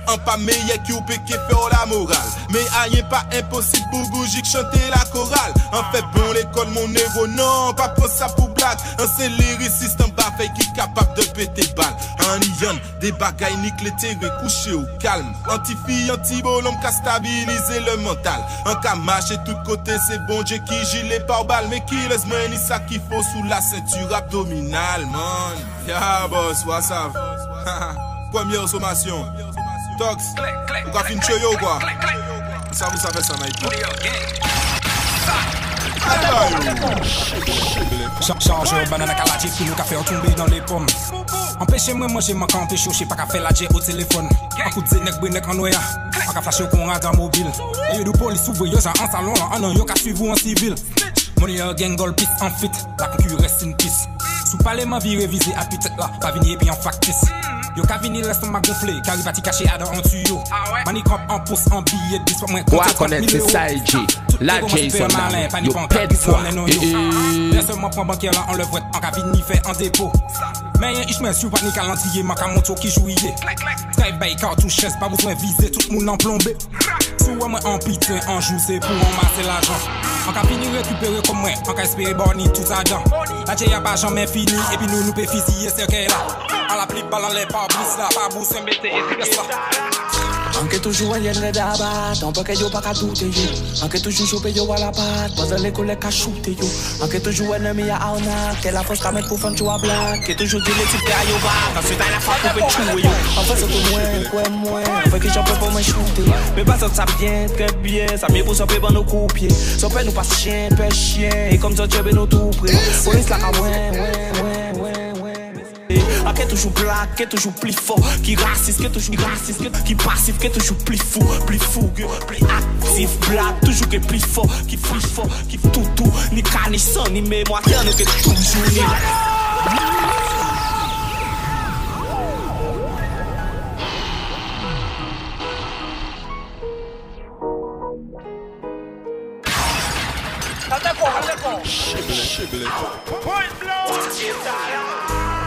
Un pas meilleur qui ou péché faire la morale. Mais rien pas impossible pour bouger chanter la chorale. En fait bon l'école mon négo, non, pas pour ça pour blague. Un c'est lyriciste, un bafé qui est capable de péter balle. Un ion, des bagailles nique les terres couché au calme. Anti-fille, anti-bolom, qu'a stabiliser le mental. Un cas marché tout côté, c'est bon Dieu qui gilet par balle. Mais qui laisse moi ni ça qu'il faut sous la ceinture abdominale, man. Ya boss, what's up? Première sommation. Tox, ou ka fin choyo ou quoi? Ça vous savez ça, Nike. Chargeur, banana calatique, qui nous a fait tomber dans les pommes. Empêchez-moi manger ma camp, je sais pas qu'à faire la jet au téléphone. Un coup de zénèque, brenèque en noya. Pas qu'à flasher au courant dans mobile. Et y'a du police ouvre, y'a en salon, en an, y'a qu'à suivre en civil. Money a gang, gold piste en fit, la concurrence in peace. Sous palais, ma vie révisée à tête là, pas venir et puis en factice. Yo ka vini l'estomac gonflé, qu'arrive à t'y cacher à dans un tuyau. Mani camp en pouce en billet, 10 fois moins compte. Connaître c'est ça, la Jason malin, pas ni bon pète fois. Personne m'en prend banquier là, on le voit en ka vini fait en dépôt. Mais y'a Ishmael sur pas ni calendrier, ma moto qui jouait. Skype by cartouche, pas besoin viser, tout le monde en plombé. Sous moi en pitié, en joue, c'est pour amasser l'argent. On ka fini récupérer comme moi, on ka espérer borni tout ça dedans. La J a pas jamais fini, et puis nous peut fusiller ce qu'elle là. On la pli balan les pare-brise là, pas bousser, mettez efficace là. Anke toujours yen le dabat, on peut que yo pas qu'à douter yo. Anke toujours chopé yo à la patte, pas dans l'école qu'à shooter yo. Anke toujours ennemi à arnaque, que la force qu'à mettre pour faire jouer à blague. Que toujours dit les types à yo bas, quand c'est à la fois pour peut tuer yo. En fait c'est tout moins, on fait que j'en peux pas me shooter. Mais pas ça bien, très bien, ça mieux pour s'en nos coups pieds. Ça peut nous pas chien, pêche chien, et comme ça tu nous tout près. Police là qui est toujours black, qui est toujours plus fort, qui raciste, qui est toujours raciste, qui passif, qui est toujours plus fou, plus fougueux, plus actif, black, toujours qui est plus fort, qui tout, ni cas, ni sang, ni mémoire, rien ne qui est toujours ni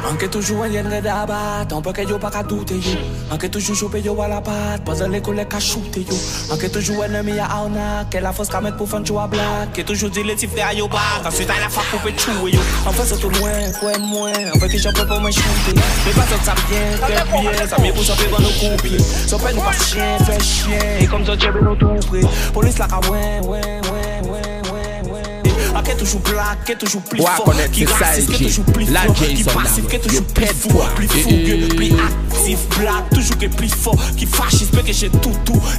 Anke toujours yen le dabat, on peut que yo pas qu'à douter yo. Anke toujours chopé yo à la patte, pas dans l'école qu'à shooter yo. Anke toujours ennemi à arnaque, que la force qu'à mettre pour faire jouer à blague. Que toujours dit les types à yo bas, ensuite à la fois pour peut tuer yo. En fait c'est tout moins, on fait que j'en peux pas me shooter. Mais pas ça bien, très bien, ça mieux pour s'en faire dans nos coupiers. Ça peut nous pas chien, fait chien, et comme ça tu veux nous tout près. Police là qu'à ouais. Qui est toujours black, qui est toujours plus fort, qui raciste, qui est toujours plus fort, qui passif, qui est toujours plus fou, plus fougueux, plus actif, black, toujours qui est plus fort, qui fasciste, que j'ai tout,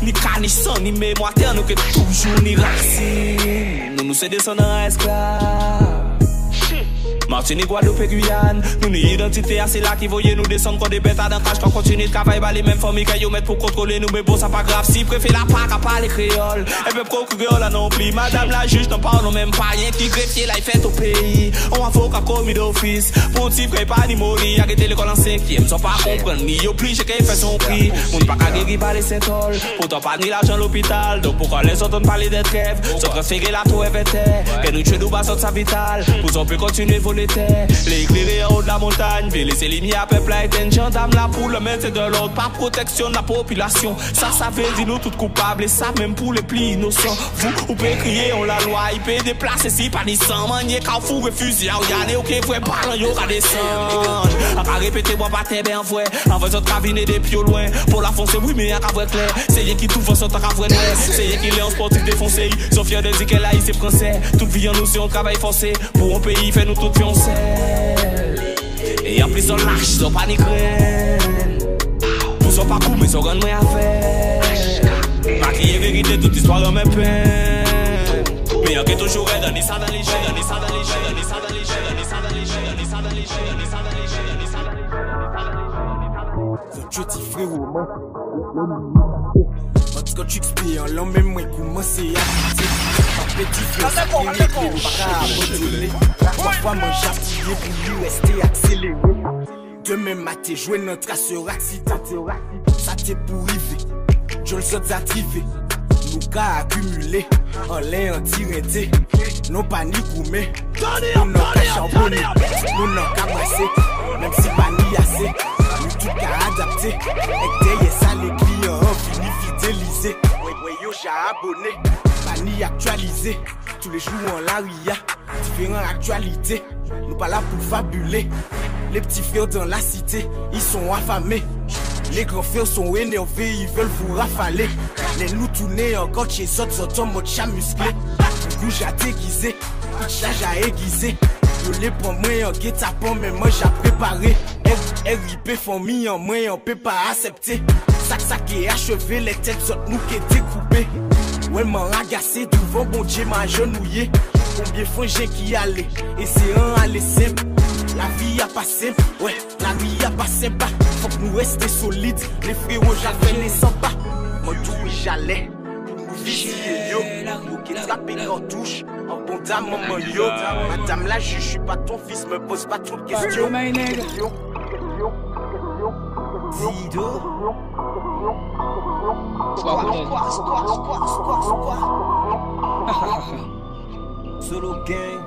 ni cas, ni sang, ni mémoire, nous qui est toujours ni racine, nous c'est descendants esclaves. Martinique, Guadeloupe, Guyane, nous ni identité assez là qui voyait nous descendre comme des bêtes à d'un cache qu'on continue de travailler par les mêmes familles qu'ils mettent pour contrôler nous, mais bon, ça pas grave. Si préfère la PAC à parler créole, et même procureur là non plus. Madame la juge n'en parle même pas, rien qui greffier là il fait au pays. On avocat commis d'office, pour type qu'il pas ni mourir, arrêter l'école en 5e, sans pas comprendre, ni obligé qu'il fait son prix. On pas qu'à guérir par les Saint-Ol, pourtant pas ni l'argent à l'hôpital, donc pourquoi les autres parler des trêves, se transférer la tour FT, que nous tuer nous bas sa vitale, pour on peut continuer voler terre. L'éclairé en haut de la montagne, veut laisser lumière peuple à éteindre. Gendarme là pour le maintien de l'ordre, pas protection de la population. Ça veut dire nous tous coupables, et ça même pour les plus innocents. Vous pouvez crier, on la loi, il peut déplacer si pas ni sang. Manier carrefour refusé, regardez, ok, vrai, parle, yo, à descendre. A pas répéter, moi pas t'es bien vrai. Envoie votre cabinet des pieds au loin. Pour la foncer, oui, mais à vrai clair. C'est yé qui tout fait son temps à vrai noir. C'est yé qui est en sportif défoncé. Sauf fier de dire qu'elle a ici français. Toute vie en nous, c'est un travail forcé. Pour un pays, fait nous tout fiancés. Et en plus, on lâche, ils ont pas ni graine. Nous sommes pas coups, mais ils ont rien à faire. Pas qu'il y ait vérité, toute histoire dans mes peines. Mais y'a que toujours elle, donne ça dans les jeux, donne ça dans les jeux, donne ça dans les jeux, donne ça dans les jeux, donne ça dans les jeux, donne ça dans les jeux, donne ça dans les jeux. Je t'y frérot, moi. En tout cas, tu expliques, en l'homme même, moi, commencer à quitter. Petit frère, ça vient les clés, pas abandonner. Parfois, moi, j'appuie pour lui rester accéléré. Demain matin, jouer notre rassure accident. Ça t'est pour river. Je le saute à triver. Nous qu'a accumulé. En l'air, en tiré. Non panique ou mais. Nous n'en pas charbonné. Nous n'en qu'à brasser. Même si pas ni assez. Nous tout qu'à adapter. Et derrière ça, les clients ont fini fidélisés. Ouais, yo, j'ai abonné. Pas ni actualisé. Tous les jours en la ria. Différentes actualités. Nous pas là pour fabuler. Les petits frères dans la cité, ils sont affamés. Les grands frères sont énervés, ils veulent vous rafaler. Les nous tourner encore chez autres en mode chat musclé. Du coup j'ai déguisé, chat j'ai aiguisé. Je les prends moins en guet-apens, mais moi j'ai préparé. RIP famille en moins, on peut pas accepter. Sac est achevé, les têtes sont nous qui est découpé. Ouais m'en agacé, devant bon Dieu m'a genouillé. Combien de fois j'ai qui allait, et c'est un aller simple. La vie a passé, ouais, la vie a passé pas. Faut que nous restions solides, les frérots j'avais les 100 pas. Moi d'où j'allais, nous vigier yo. Yo qui trappe en touche, en bon dame maman yo. Madame la juge, je suis pas ton fils, me pose pas trop de questions. Dido. Solo gang.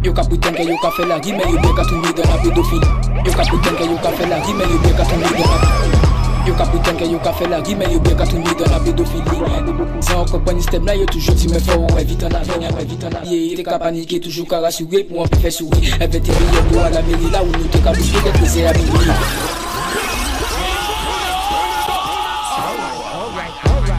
Yo ka pretend que yo ka fait la rime, mais yo bien qu'à tomber dans la pédophilie. Yo ka pretend que yo ka fait la rime, mais yo bien qu'à tomber dans la. Yo ka pretend que yo ka fait la rime, mais yo bien qu'à tomber dans la pédophilie. Sans comprendre système là, yo toujours tu me fais ouais vite en avant, ouais vite en avant. Yeah, t'es qu'à paniquer, toujours qu'à rassurer pour un peu faire sourire. Elle veut te payer à la mairie là où nous t'es qu'à bouger d'être c'est à minuit.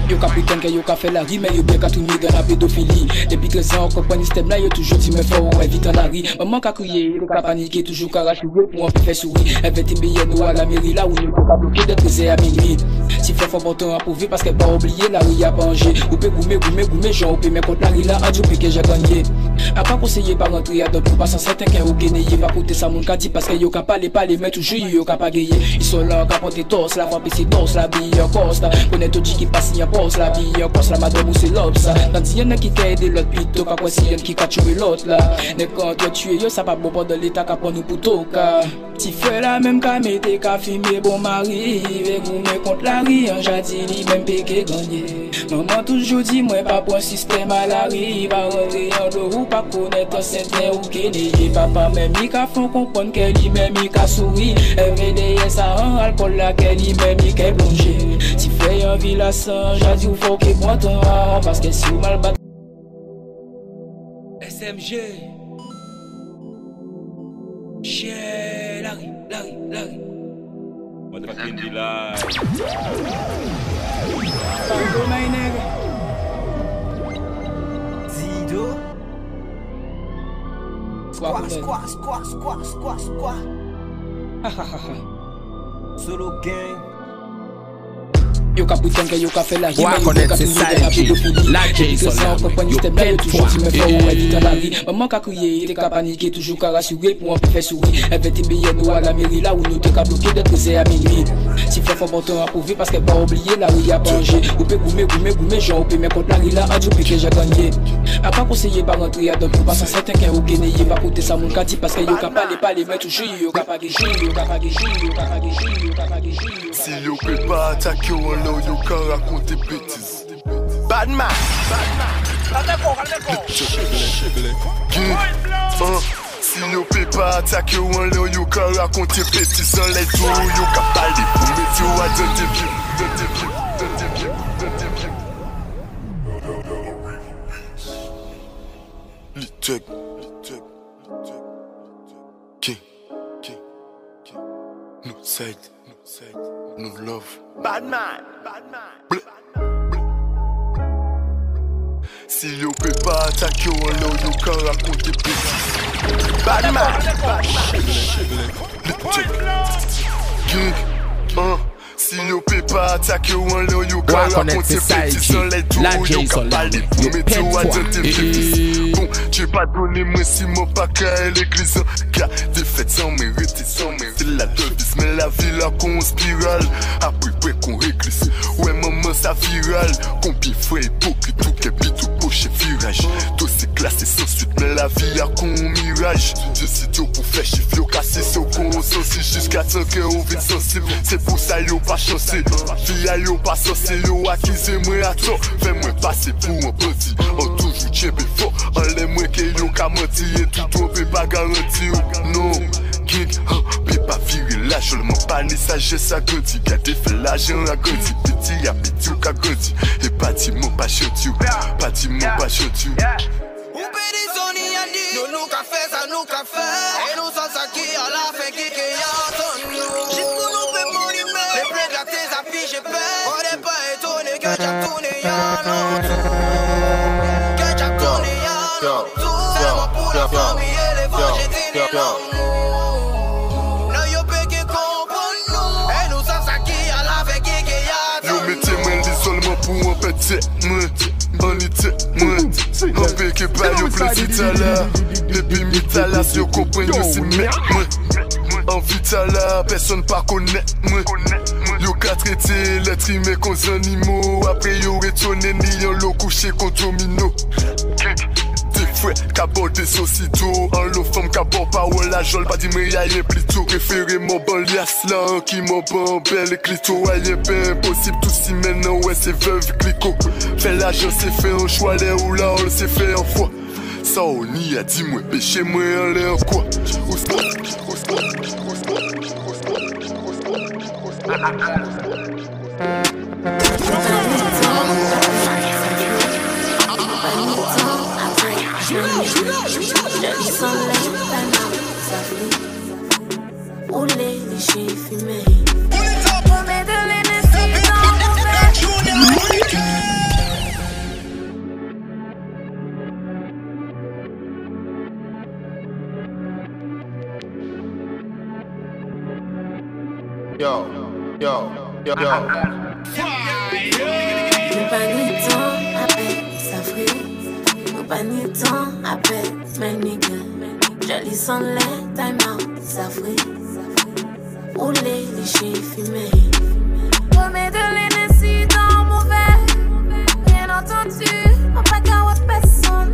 Yo ka pretend que yo ka fait la rime, mais yo bien qu'à tomber dans la pédophilie. Depuis 13 ans, on comprend le système là, yo toujours tu me fais ouais vite en arrière. Maman qu'a crié, qu'a paniqué, toujours qu'à rassurer pour un peu faire sourire. Elle veut te payer à la mairie là où nous t'es qu'à bloquer d'être c'est à minuit. Si fait bon temps à prouver parce qu'elle pas oublié la rue a mangé. Ou peut goumer, j'en peux mes contre la rue là, a dit que j'ai gagné. A pas conseillé par rentrer à d'autres pour passer certain qu'un ou gagné. Va coûter ça mon dit parce que yo ka parler, mais toujours yo ka pas gagner. Ils sont là, ka porter torse, la frappe c'est torse, la bille en costa. Connaît tout qui passe en poste, la bille en coste, la madame ou c'est l'autre ça. Dans y'en a qui aide l'autre plutôt qu'à quoi si y'en qui a tué l'autre là. Mais quand toi tué yo, ça pas bon pendant l'état qu'à prendre nous pour tout cas. Si fait la même qu'à mettre qu'à filmer bon mari, et goumer contre la rue, en jadili même péché gagné. Maman toujours dit moi pas pour un système à la rue, va rentrer en dehors ou pas connaître un certain ou qu'est papa même il qu'a font comprendre qu'elle y même il qu'a souri. Elle veut derrière ça en alcool là qu'elle y même il qu'a plongé. Si fait un ville à sang, j'ai dit faut qu'il moi parce que si vous mal bat SMG Chien Larry Motherfucking delight. Pardon my nigga Dido. Squash Solo gang. Yo ka pretend que yo ka fait la rime, Ouais, connaître c'est ça, la J Solar, yo pète toi. Maman ka crié, t'es qu'à paniquer, toujours qu'à rassurer pour un peu faire sourire. Elle veut te payer à la mairie là où nous t'es qu'à bloquer d'être c'est à minuit. Si fait bon temps à prouver parce qu'elle pas oublié la rue a mangé. Ou peut goumer, j'en peux mes contre la rue là, a dit que j'ai gagné. A pas conseillé par rentrer à d'autres pour passer certain qu'un ou gagné, va coûter ça mon dit parce que yo ka parler, mais toujours yo ka pas gagner. Si yo peut pas attaquer ou alors yo ka raconter bêtises. Badman. Calme-toi. Guy, Si yo peut pas attaquer ou en l'air, yo ka raconter petit sans les tout, yo ka parler pour mettre yo à dans tes pieds. Check. King. No side. No love. Bad man. Si yo peut pas attaquer ou en l'air, yo ka raconter petit. Bad man. King. Si yo peut pas attaquer ou en l'air, yo ka raconter petit sans les tout, yo ka parler pour mettre yo à dans tes pieds. Bon, tu pas donné moi si mon pas qu'à l'église. Car des fêtes sans mériter, c'est la devise, mais la vie la conspirale. Après ouais qu'on réglisse, ouais maman ça viral. Combien frère hypocrite, tout qu'est tout poche virage. Tout c'est classé sans suite, mais la vie a qu'on mirage. Dieu c'est Dieu pour faire chiffre, yo casser ce con aussi jusqu'à 5 heures au vide sensible. C'est pour ça yo pas chancé, vie a yo pas censé, yo accusé moi à tort. Fais-moi passer pour un petit, on toujours tchébé fort. On les moins que yo ka menti et tout trompé pas garanti. Non, King, peut pas virer là, je le m'en pas ni sagesse à grandi. Gardez fait l'argent à grandi, petit y'a petit ou ka grandi. Et bâtiment pas chantier, bâtiment pas chantier. Nous qu'a fait ça, nous qu'a fait. Et nous sommes ça qui a la fait qui a entendu. J'ai pour nous fait mourir, mais les plaies de tes affiches, j'ai peur. On n'est pas étonné que j'ai tourné, y'a non. Que j'ai tourné, y'a non. C'est moi pour la famille et les voix, j'ai dit non. Non, yo peut qui comprend nous. Et nous sommes ça qui a la fait qui a entendu. Yo mettez-moi l'isolement pour un petit on était moi, on peut que pas yo plaisir là. Depuis mitala, si yo comprend yo c'est mec moi. En vitala, personne pas connaît moi. Yo ka traité l'être humain comme animaux. Après yo retourné ni yon lo couché contre domino. Des frères qui abordent sociétaux. En l'eau femme qui aborde pas ou la jole. Pas dit mais y'a rien plutôt. Préféré mon bon lias là. Qui mon bon bel clito. Y'a pas impossible tout si maintenant. Ouais c'est veuve clico. Fait l'argent c'est fait un choix. L'air ou là on s'est fait un fois. Ça on y a dit moi. Péché moi en l'air quoi. Où les déchets fumés. On met de l'énergie dans mon verre. Yo. Nous pas ni temps à peine s'affrer. Nous pas ni temps à peine mes niggas. Joli sans les time out s'affrer. Où les déchets fumés. Remets de l'énergie dans mon verre. Bien entendu, on pas qu'à personne.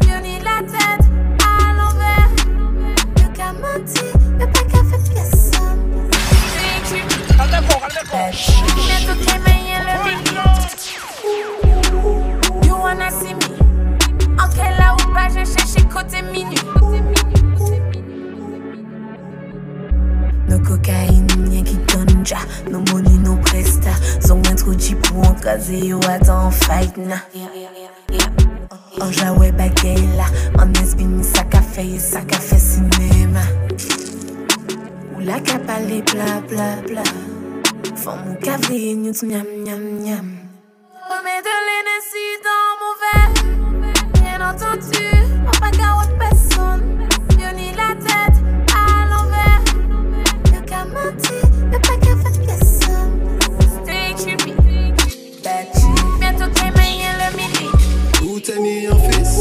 Yo ni la tête à l'envers. Yo qu'à mentir, yo pas qu'à faire personne. Bientôt qu'elle m'aille le milieu. You wanna see me. En quelle là ou pas, je cherche côté minuit. Nos cocaïne, rien qui donne ja. Nos money, nos prestats. Sont introduits pour encaser, yo attends fight na. En jouet bagay là. En espine, ça qu'a fait cinéma. Ou la qu'a parlé bla bla bla. Faut mon café, nous miam miam miam. Remets de l'énergie dans mon verre. Bien entendu, on pas qu'à personne. Yo ni la tête à l'envers. Yo qu'à mentir, yo pas qu'à faire personne. Stay trippy. Bientôt qu'elle m'aille le midi. Où t'es ni en fils,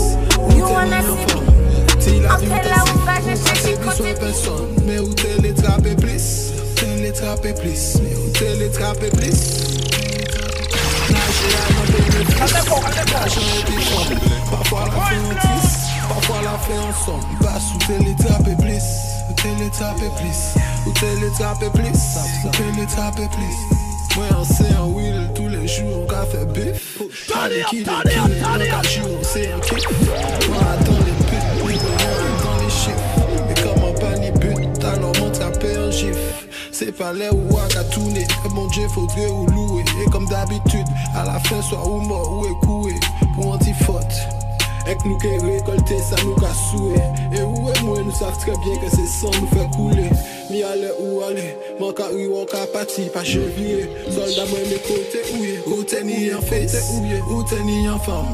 You wanna see me. En quelle là où va je cherche côté personne. Mais où t'es les trapper plus. Les trapper plus, mais où t'es les trapper plus. Parfois la fait en triste, parfois la fait en somme. Basse où t'es les trapper plus, où t'es les trapper plus, où t'es les trapper plus, où t'es les trapper plus. Moi on sait un wheel tous les jours, on qu'a fait bif. Pas de qui de qui, on qu'a joué, on sait un kiff. Moi attends les putes, oui, on dans les chiffres. C'est pas l'air ou à tourner. Mon Dieu, faudrait ou louer. Et comme d'habitude, à la fin, soit ou mort ou écoué. Pour anti-faute. Et que nous qui récolter, ça nous a soué. Et où est moi, nous savons très bien que c'est ça nous fait couler. Mi aller où aller, mon cas ou cas parti, pas chevillé. Soldat moi mes côtés ouillé, ou t'es ni en fils, ou t'es ni en femme.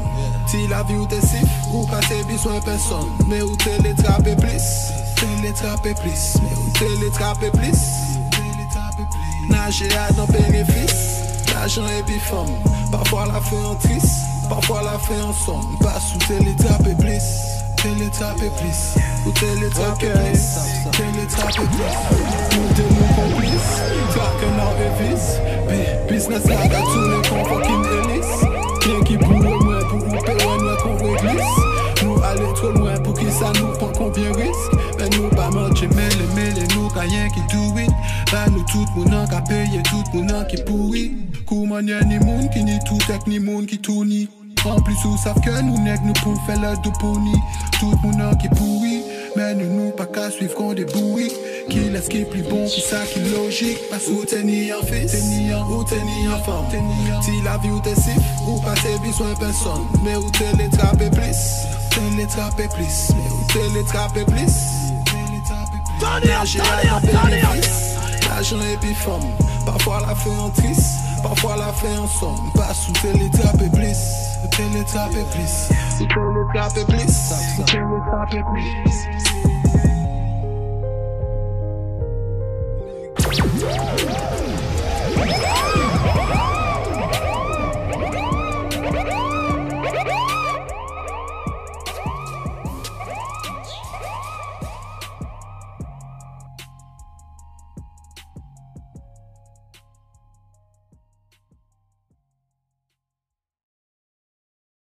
Si la vie ou t'es sif, ou pas t'es besoin personne. Mais où t'es les trapper plus, t'es les trapper plus. Mais où t'es les trapper plus, nager à nos bénéfices. L'argent et puis femme, parfois la fin en triste. Parfois la fin ensemble, pas sous télétrapé plus. Télétrapé plus, ou télétrapé plus. Télétrapé plus, nous de nous complices. Traque en révise, business là qu'à tourner comme fucking hélice. Bien qui pour le moins pour nous payer moins qu'on réglisse. Nous aller trop loin pour qui ça nous prend combien risque. Mais nous pas manger mêler nous qu'à rien qui do it. Là nous tout le monde qui paye, tout le monde qui pourrit. Comment y'a ni monde qui ni tout tech ni monde qui tourne. En plus ou savent que nous nèg nous pour faire le dos pony. Tout le monde qui pourrit. Mais nous pas qu'à suivre qu'on débouille. Qui laisse qui plus bon, qui ça qui logique. Parce que t'es ni en fils, ou t'es ni en femme. Si la vie ou t'es sif, ou pas t'es besoin personne. Mais où t'es les trapper plus, t'es les trapper plus. Mais où t'es les trapper plus, l'argent et puis femme. Parfois la fin en triste, parfois la fin en somme. Pas sous télétrapé plus, télétrapé plus, télétrapé plus, télétrapé plus.